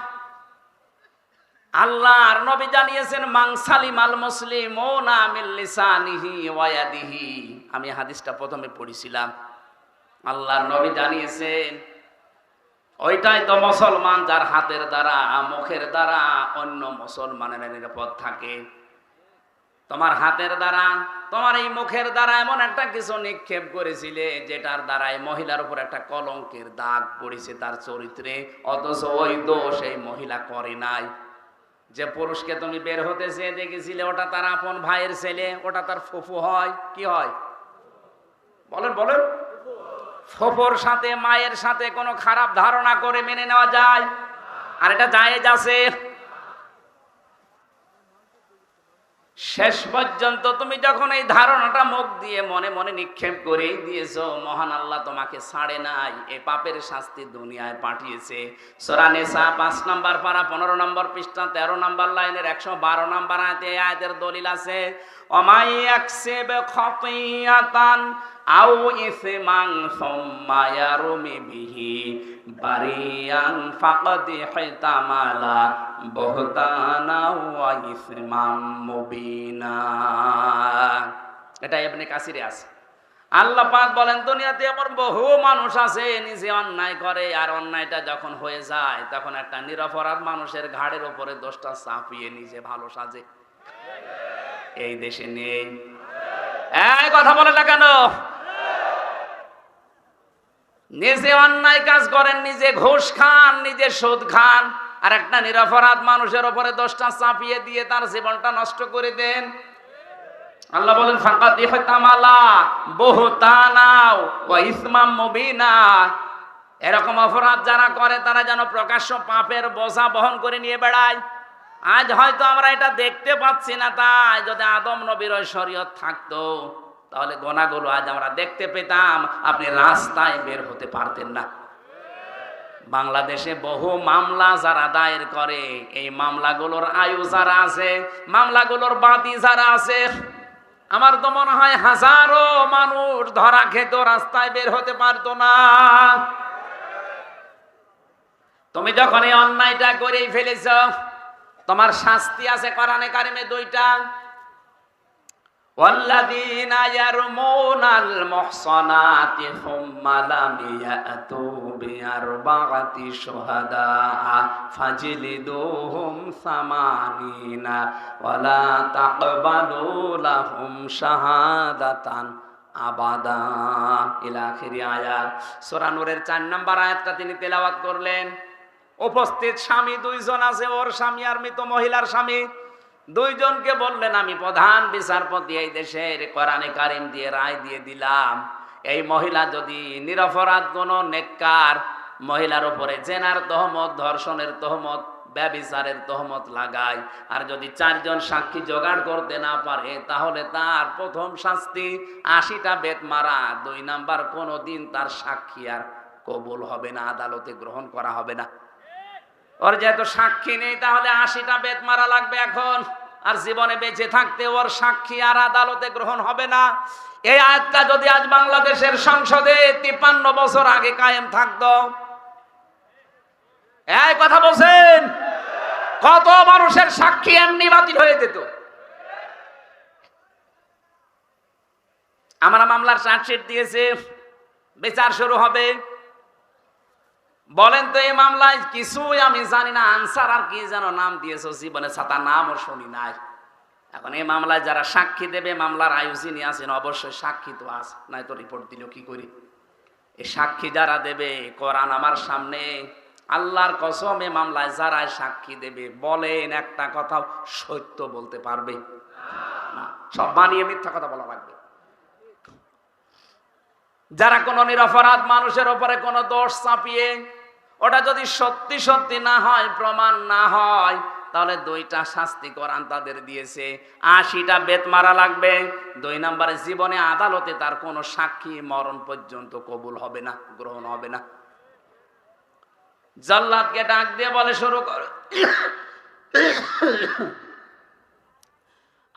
আল্লাহর নবী জানিয়েছেন, মান সালিমাল মুসলিমুনা মিন লিসানিহি ওয়া ইয়াদিহি। আমি হাদিসটা প্রথমে পড়েছিলাম। আল্লাহর নবী জানিয়েছেন ওইটাই তো মুসলমান, যার হাতের দ্বারা মুখের দ্বারা অন্য মুসলমানের নিরাপদ থাকে। তোমার হাতের দ্বারা তোমার এই মুখের দ্বারা এমন একটা কিছু নিক্ষেপ করেছিলে যেটার দ্বারা এই মহিলার উপর একটা কলঙ্কের দাগ পড়েছে তার চরিত্রে, অথচ ওই দোষ এই মহিলা করে নাই। যে পুরুষকে তুমি বের হতে চেয়ে দেখেছিলে ওটা তার আপন ভাইয়ের ছেলে, ওটা তার ফুফু হয়। কি হয় বলেন বলেন? ফুফুর সাথে মায়ের সাথে কোনো খারাপ ধারণা করে মেনে নেওয়া যায়? আর এটা জায়েজ আছে। শেষ পর্যন্ত তুমি যখন এই ধারণাটা মুখ দিয়ে মনে মনে নিক্ষেপ করেই দিয়েছো, মহান আল্লাহ তোমাকে ছাড়ে নাই, এই পাপের শাস্তি দুনিয়ায় পাঠিয়েছে। সূরা নিসা 5 নম্বর পারা 15 নম্বর পৃষ্ঠা 13 নম্বর লাইনের 112 নম্বর আয়াতে এই আয়াতের দলিল আছে, ওমাই ইয়াকসিব খাতিয়াতান আও ইসমান সুম্মা ইয়ারমি বিহি বারিয়ান ফাকাদ হিতামালা বুহতানা ওয়া ইসমান মুবিনা। এটা ইবনে কাসিরে আছে। আল্লাহ পাক বলেন, দুনিয়াতে এমন বহু মানুষ আছে নিজে অন্যায় করে, আর অন্যায়টা যখন হয়ে যায় তখন একটা নিরপরাধ মানুষের ঘাড়ের উপরে দোষটা চাপিয়ে নিজে ভালো সাজে। এই দেশে নেই? এই কথা বলে না কেন? নিজে অন্যায় কাজ করেন, নিজে ঘুষ খান, নিজে সুদ খান, আর একটা নিরপরাধ মানুষের উপরে দোষটা চাপিয়ে দিয়ে তার জীবনটা নষ্ট করে দেন। আল্লাহ বলেন ফাকাদ ইহতামালা বুহতানা ওয়া ইসমাম মুবিনা। এরকম অপরাধ যারা করে তারা যেন প্রকাশ্য পাপের বোঝা বহন করে নিয়ে বেড়ায়। আজ হয়তো আমরা এটা দেখতে পাচ্ছি না, তাই যদি আদম নবীর ওই শরীয়ত থাকতো তাহলে গোনাগুলো আজ আমরা দেখতে পেতাম, আপনি রাস্তায় বের হতে পারতেন না। বাংলাদেশে বহু মামলা যারা দায়ের করে, এই মামলাগুলোর আয়ু যারা আছে, মামলাগুলোর বাদী যারা আছে, আমার তো মনে হয় হাজারো মানুষ ধরা খেত, রাস্তায় বের হতে পারতো না। তুমি যখন এই অন্যায়টা করেই ফেলেছ, তোমার শাস্তি আছে কোরআনে কারিমে দুইটা। والذين يرمون المحصنات ثم لم يأتوا بأربعة شهداء فاجلدوهم 80 ولا تقبلوا لهم شهادة আবাদা ইলা আখিরি আয়াত। সূরা নূরের 4 নম্বর আয়াতটা তিনি তেলাওয়াত করলেন। উপস্থিত স্বামী দুইজন আছে, ওর স্বামী আর মৃত মহিলার স্বামী, দুইজনকে বললেন আমি প্রধান বিচারপতি এই দেশের, কোরআনে কারিম দিয়ে রায় দিয়ে দিলাম, এই মহিলা যদি নিরপরাধ কোন নেককার মহিলার উপরে জেনার তহমত, ধর্ষণের তহমত, ব্যভিচারের তহমত লাগায়, আর যদি 4 জন সাক্ষী জোগাড় করতে না পারে, তাহলে তার প্রথম শাস্তি 80টা বেত মারা। 2 নাম্বার, কোনোদিন তার সাক্ষী আর কবুল হবে না, আদালতে গ্রহণ করা হবে না। ওর যেহেতু সাক্ষী নেই, তাহলে 80টা বেত মারা লাগবে এখন, আর জীবনে বেঁচে থাকতে ওর সাক্ষী আর আদালতে গ্রহণ হবে না। এই আয়াতটা যদি আজ বাংলাদেশের সংসদে 53 বছর আগে কায়েম থাকতো, এই কথা বলছেন, কত মানুষের সাক্ষী এমনি বাতিল হয়ে যেত। আমরা মামলার চার্জশিট দিয়েছে, বিচার শুরু হবে। বলেন তো এই মামলায় কিছুই আমি জানি না, আনসার আর কি যেন নাম দিয়েছো, জীবনে ছাতা নামও শুনি নাই। এখন এই মামলায় যারা সাক্ষী দেবে, মামলার আয়োজনী আছেন, অবশ্যই সাক্ষী তো আছে, নাই তো রিপোর্ট দিল কি করি। এই সাক্ষী যারা দেবে, কোরআন আমার সামনে, আল্লাহর কসম, এই মামলায় যারা সাক্ষী দেবে, বলেন একটা কথা সত্য বলতে পারবে না, সব বানিয়ে মিথ্যা কথা বলা লাগবে। যারা কোনো নিরপরাধ মানুষের উপরে কোনো দোষ চাপিয়ে, ওটা যদি সত্যি সত্যি না হয়, প্রমাণ না হয়, তাহলে 2টা শাস্তি কোরআন তাদের দিয়েছে। 80টা বেত মারা লাগবে। 2 নম্বরে, জীবনে আদালতে তার কোনো সাক্ষী মরণ পর্যন্ত কবুল হবে না, গ্রহণ হবে না। জল্লাদকে ডাক দিয়ে বলে শুরু কর।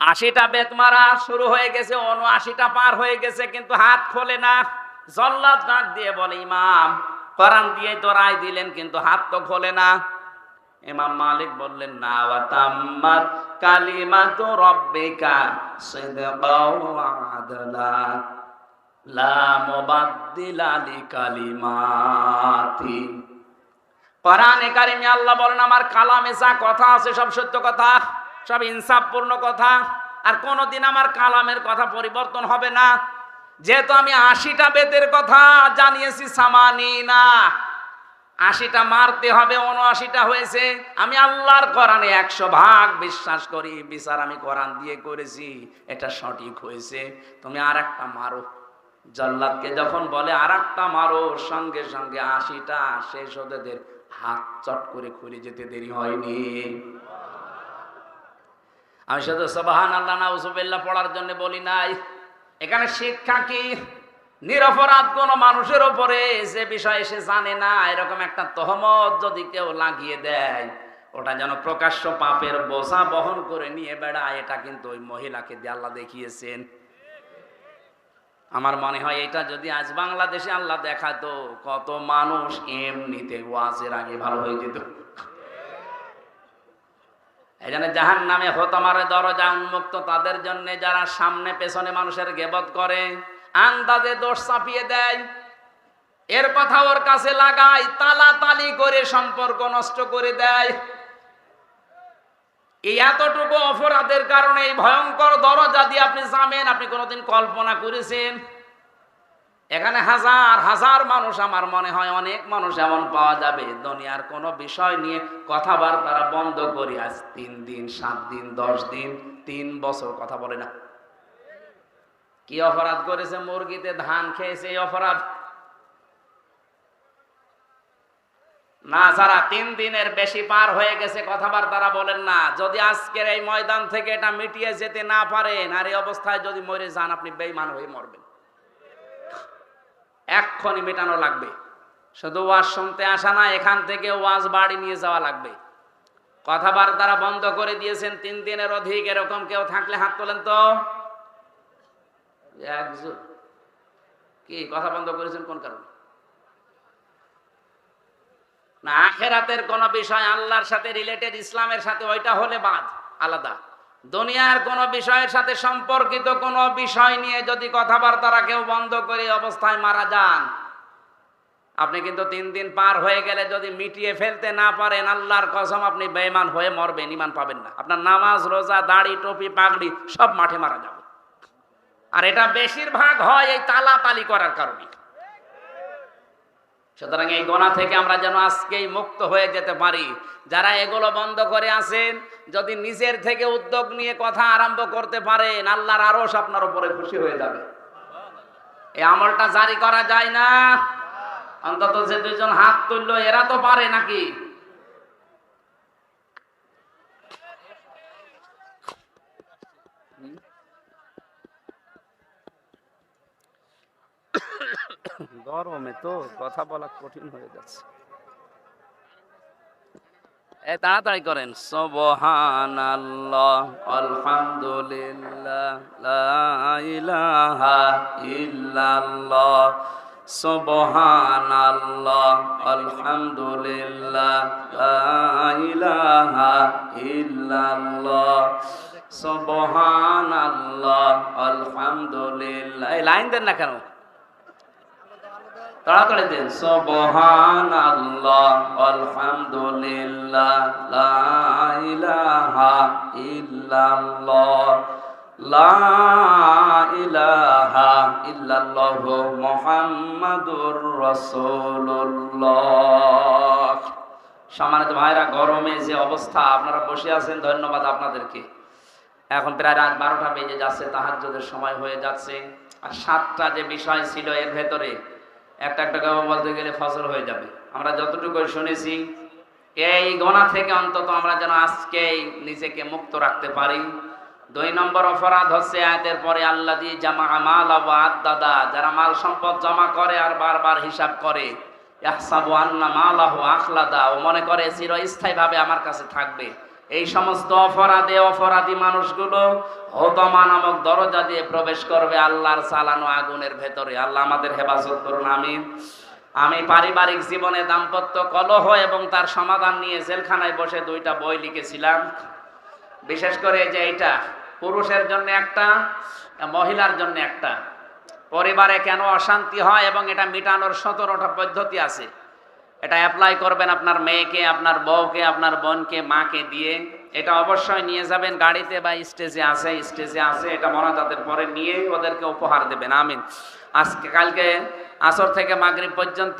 80টা বেত মারা শুরু হয়ে গেছে, 79টা পার হয়ে গেছে, কিন্তু হাত খোলে না। জল্লাদ ডাক দিয়ে বলে ইমাম, কোরআন দিয়ে তো রায় দিলেন, কিন্তু হাত তো খোলে না। ইমাম মালিক বললেন না, ওয়া তাম্মাত কালিমাতু রাব্বিকা সিদকাও ওয়া আদলা লা মুবাদদিলা লিকালিমাতি। কোরআনে কারিমে আল্লাহ বলেন, আমার কালামে যা কথা আছে সব সত্য কথা, সব ইনসাফপূর্ণ কথা, আর কোনোদিন আমার কালামের কথা পরিবর্তন হবে না। যেহেতু আমি 80টা বেদের কথা জানিয়েছি, সামানি না, 80টা মারতে হবে, 79টা হয়েছে। আমি আল্লাহর কোরআনে 100 ভাগ বিশ্বাস করি, বিচার আমি কোরআন দিয়ে করেছি, এটা সঠিক হয়েছে, তুমি আর একটা মারো। জল্লাদকে যখন বলে আর একটা মারো, সঙ্গে সঙ্গে 80টা শেষ হতে দের হাত চট করে খুলে যেতে দেরি হয়নি। আমি শুধু সুবহানাল্লাহ নাউজুবিল্লাহ পড়ার জন্য বলি নাই। এখানে শিক্ষা কি? নিরপরাধ কোন মানুষের উপরে যে বিষয় সে জানে না, এরকম একটা তহমত যদি কেউ লাগিয়ে দেয়, ওটা যেন প্রকাশ্য পাপের বোঝা বহন করে নিয়ে বেড়ায়, এটা কিন্তু ওই মহিলাকে দিয়ে আল্লাহ দেখিয়েছেন। আমার মনে হয় এটা যদি আজ বাংলাদেশে আল্লাহ দেখাতো, কত মানুষ এমনিতে ওয়াজের আগে ভালো হয়ে যেত। এই জন্য জাহান্নামে হোতামারে দরজা উন্মুক্ত তাদের জন্য, যারা সামনে পেছনে মানুষের গীবত করে, আন্দাজে দোষ চাপিয়ে দেয়, এর কথা ওর কাছে লাগায়, তালাতালি করে সম্পর্ক নষ্ট করে দেয়। এই এতটুকু অপরাধের কারণে এই ভয়ঙ্কর দরজা দিয়ে আপনি যাবেন, আপনি কোনোদিন কল্পনা করেছেন? এখানে হাজার হাজার মানুষ, আমার মনে হয় অনেক মানুষ এমন পাওয়া যাবে দুনিয়ার কোনো বিষয় নিয়ে কথাবার্তা বন্ধ করি আজ 3 দিন 7 দিন 10 দিন 3 বছর কথা বলে না। কি অপরাধ করেছে? মুরগিতে ধান খেয়েছে, এই অপরাধ না। যারা 3 দিনের বেশি পার হয়ে গেছে কথাবার্তা বলেন না, যদি আজকের এই ময়দান থেকে এটা মিটিয়ে যেতে না পারেন আর এই অবস্থায় যদি মরে যান, আপনি বেঈমান হয়ে মরবেন। এক্ষুনি মেটানো লাগবে। শুধু ওয়াজ শুনতে আসা না, এখান থেকে ওয়াজ বাড়ি নিয়ে যাওয়া লাগবে। কথাবার্তা বন্ধ করে দিয়েছেন 3 দিনের অধিক, এরকম কেউ থাকলে হাত তোলেন তো। একজন কি কথা বন্ধ করেছেন কোন কারণে? না, আখেরাতের কোন বিষয় আল্লাহর সাথে রিলেটেড, ইসলামের সাথে, ওইটা হলে বাদ আলাদা। দুনিয়ার কোন বিষয়ের সাথে সম্পর্কিত কোন বিষয় নিয়ে যদি কথাবার্তা কেউ বন্ধ করে অবস্থায় মারা যান, আপনি কিন্তু 3 দিন পার হয়ে গেলে যদি মিটিয়ে ফেলতে না পারেন, আল্লাহর কসম আপনি বেঈমান হয়ে মরবেন, ঈমান পাবেন না। আপনার নামাজ, রোজা, দাড়ি, টুপি, পাগড়ি সব মাঠে মারা যাবে। আর এটা বেশিরভাগ হয় এই তালাতালি করার কারণে। সুতরাং এই গোনা থেকে আমরা যেন আজকেই মুক্ত হয়ে যেতে পারি। যারা এগুলো বন্ধ করে আছেন, যদি নিজের থেকে উদ্যোগ নিয়ে কথা আরম্ভ করতে পারেন, আল্লাহর আরশ আপনার উপরে খুশি হয়ে যাবে। এই আমলটা জারি করা যায় না? অন্তত যে 2 জন হাত তুললো এরা তো পারে নাকি? গরমে তো কথা বলা কঠিন হয়ে যাচ্ছে। তাড়াতাড়ি করেন। সুবহানাল্লাহ, আলহামদুলিল্লাহ, লা ইলাহা ইল্লাল্লাহ। সুবহানাল্লাহ, আলহামদুলিল্লাহ, লা ইলাহা ইল্লাল্লাহ। সুবহানাল্লাহ, আলহামদুলিল্লাহ। এই লাইন দেন না কেন? তাড়াতাড়ি দেন। সুবহানাল্লাহ, আলহামদুলিল্লাহ, লা ইলাহা ইল্লাল্লাহ, লা ইলাহা ইল্লাল্লাহু মুহাম্মাদুর রাসূলুল্লাহ। সম্মানিত ভাইরা, গরমে যে অবস্থা, আপনারা বসে আছেন, ধন্যবাদ আপনাদেরকে। এখন প্রায় রাত 12টা বেজে যাচ্ছে, তাহাজ্জুদের সময় হয়ে যাচ্ছে। আর 7টা যে বিষয় ছিল এর ভেতরে একটা একটা করে বলতে গেলে ফজর হয়ে যাবে। আমরা যতটুকু শুনেছি, এই গোনা থেকে অন্তত আমরা যেন আজকেই নিজেকে মুক্ত রাখতে পারি। 2 নম্বর অপরাধ হচ্ছে আয়াতের পরে আল্লাযী জামা মাল ওয়া আদ্দাদা, যারা মাল সম্পদ জমা করে আর বারবার হিসাব করে। ইয়াহসাবু আন্না মালাহু আখলাদা, ও মনে করে চিরস্থায়ীভাবে আমার কাছে থাকবে। এই সমস্ত অপরাধী মানুষগুলো হোতমা নামক দরজা দিয়ে প্রবেশ করবে আল্লাহর চালানো আগুনের ভেতরে। আল্লাহ আমাদের হেফাজত করুন, আমিন। আমি পারিবারিক জীবনে দাম্পত্য কলহ এবং তার সমাধান নিয়ে জেলখানায় বসে 2টা বই লিখেছিলাম। বিশেষ করে যে এইটা পুরুষের জন্য একটা, মহিলার জন্য একটা। পরিবারে কেন অশান্তি হয় এবং এটা মেটানোর 17টা পদ্ধতি আছে। এটা অ্যাপ্লাই করবেন আপনার মেয়েকে, আপনার বউকে, আপনার বোনকে, মাকে দিয়ে। এটা অবশ্যই নিয়ে যাবেন গাড়িতে বা স্টেজে আছে, এটা মোনাজাতের পরে নিয়ে ওদেরকে উপহার দেবেন, আমিন। আজকে কালকে আসর থেকে মাগরিব পর্যন্ত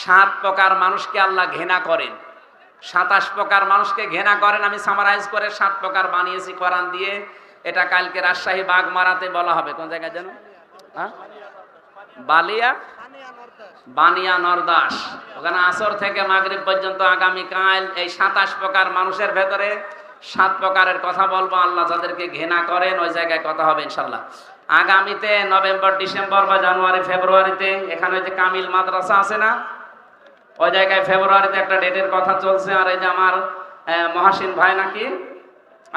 7 প্রকার মানুষকে আল্লাহ ঘৃণা করেন, 27 প্রকার মানুষকে ঘৃণা করেন। আমি সামারাইজ করে 7 প্রকার বানিয়েছি কোরআন দিয়ে। এটা কালকে রাজশাহী বাগমারাতে বলা হবে। কোন জায়গায় যেন? বানিয়া নরদাস, ওখানে আসর থেকে মাগরিব পর্যন্ত আগামীকাল এই 27 প্রকার মানুষের ভেতরে 7 প্রকারের কথা বলবো। আল্লাহ যাদেরকে ঘৃণা করেন ওই জায়গায় কথা হবে ইনশাল্লাহ। আগামীতে নভেম্বর, ডিসেম্বর বা জানুয়ারি, ফেব্রুয়ারিতে এখানে ওই যে কামিল মাদ্রাসা আছে না, ওই জায়গায় ফেব্রুয়ারিতে একটা ডেটের কথা চলছে। আর এই যে আমার মহাসিন ভাই নাকি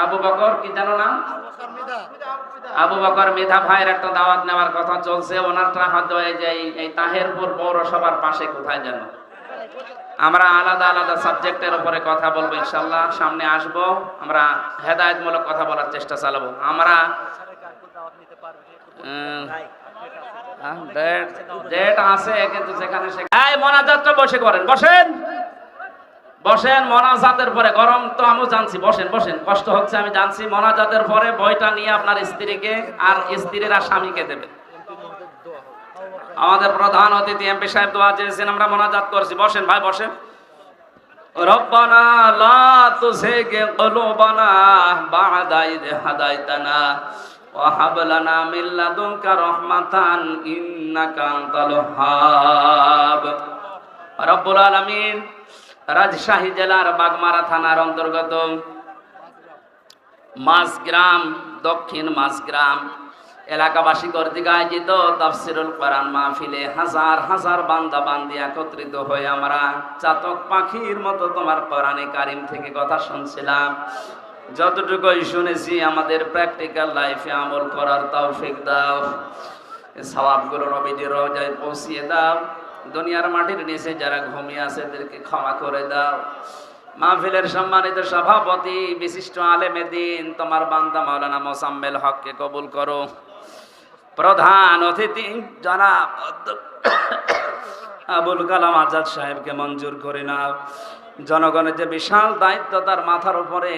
আবু বকর, কি জানো না, আবু বকর মেধা ভাইয়ের একটা দাওয়াত নেওয়ার কথা চলছে। ওনারটা হয়তো এই তাহেরপুর পৌরসভার পাশে কোথায় যেন। আমরা আলাদা আলাদা সাবজেক্টের উপরে কথা বলবো ইনশাল্লাহ। সামনে আসবো, আমরা হেদায়েতমূলক কথা বলার চেষ্টা চালাবো। আমরা ডেট আছে কিন্তু যেখানে মোনাজাতটা বসে করেন, বসেন মোনাজাতের পরে। গরম তো আমি জানছি, বসেন, কষ্ট হচ্ছে আমি জানছি। মোনাজাতের পরে বইটা নিয়ে আপনার স্ত্রীকে আর স্ত্রীরা স্বামীকে দেবে। আমাদের প্রধান অতিথি এমপি সাহেব দোয়া চেয়েছেন, আমরা মোনাজাত করছি। বসেন ভাই, বসেন। রব্বানা লা তুযিগ কুলুবানা বা'দা ইয হাদাইতানা ওয়া হাব লানা মিন লাদুনকা রাহমাতান ইন্নাকা আনতাল ওয়াহ্হাব। রব্বুল আলামিন রাজশাহী জেলার বাগমারা থানার অন্তর্গত মাঝগ্রাম, দক্ষিণ মাঝগ্রাম এলাকাবাসী কর্তৃক আয়োজিত তাফসিরুল কোরআন মাহফিলে হাজার হাজার বান্দা বান্দি একত্রিত হয়ে আমরা চাতক পাখির মতো তোমার কোরআনে কারিম থেকে কথা শুনছিলাম। যতটুকুই শুনেছি আমাদের প্র্যাকটিক্যাল লাইফে আমল করার তৌফিক দাও। এই সওয়াবগুলো নবীজির রওজায় পৌঁছিয়ে দাও। দুনিয়ার মাটির নিচে যারা ঘুমিয়ে আছে এদেরকে ক্ষমা করে দাও। মাহফিলের সম্মানিত সভাপতি বিশিষ্ট আলেমে দ্বীন তোমার বান্দা মাওলানা মোসাম্মেল হককে কবুল করো। প্রধান অতিথি জনাব আবুল কালাম আজাদ সাহেবকে মঞ্জুর করে নাও। জনগণের যে বিশাল দায়িত্ব তার মাথার উপরে,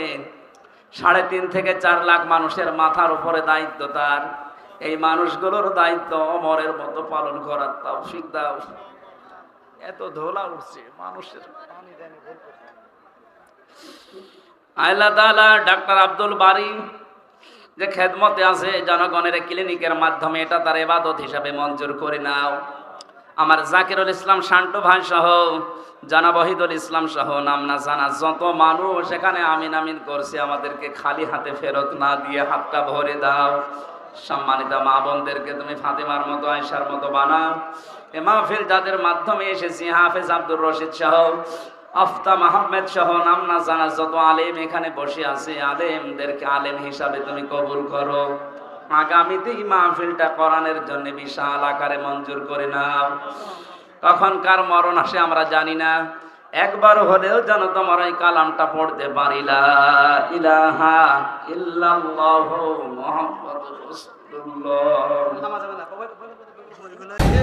3.5 থেকে 4 লাখ মানুষের মাথার উপরে দায়িত্ব তার। এই মানুষগুলোর দায়িত্ব অমরের মতো পালন করার তৌফিক দাও। এত ধোলা উঠছে মানুষের। আল্লাহ তাআলা ডাক্তার আব্দুল বারী যে খেদমতে আছে জনগণের ক্লিনিকের মাধ্যমে, এটা তার ইবাদত হিসাবে মঞ্জুর করে নাও। আমার জাকিরুল ইসলাম শান্ত ভাই সহ জনাব ওহিদুল ইসলাম সহ নাম না জানা যত মানুষ এখানে আমিন আমিন করছে, আমাদেরকে খালি হাতে ফেরত না দিয়ে হাতটা ভরে দাও। সম্মানিত মা বোনদেরকে তুমি ফাতেমার মতো, আয়েশার মতো বানাও। এ মাহফিল যাদের মাধ্যমে এসেছি, হাফেজ আব্দুর রশিদ সহ, আফতা মাহমেদ সহ নাম না জানা যত আলেম এখানে বসে আছে, আলেমদেরকে আলেম হিসাবে তুমি কবুল করো। আগামীতে এই মাহফিলটা কোরআনের জন্য বিশাল আকারে মঞ্জুর করে নাও। কখনকার মরণ আসে আমরা জানি না, একবার হলেও যেন তোমার এই কালামটা পড়তে পারি, লা ইলাহা ইল্লাল্লাহু মুহাম্মাদুর রাসূলুল্লাহ।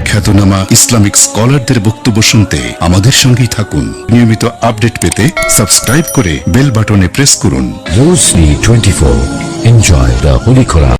খ্যাতনামা ইসলামিক স্কলারদের বক্তব্য শুনতে আমাদের সঙ্গেই থাকুন। নিয়মিত আপডেট পেতে সাবস্ক্রাইব করে বেল বাটনে প্রেস করুন। Rosary 24. Enjoy the Holy Quran.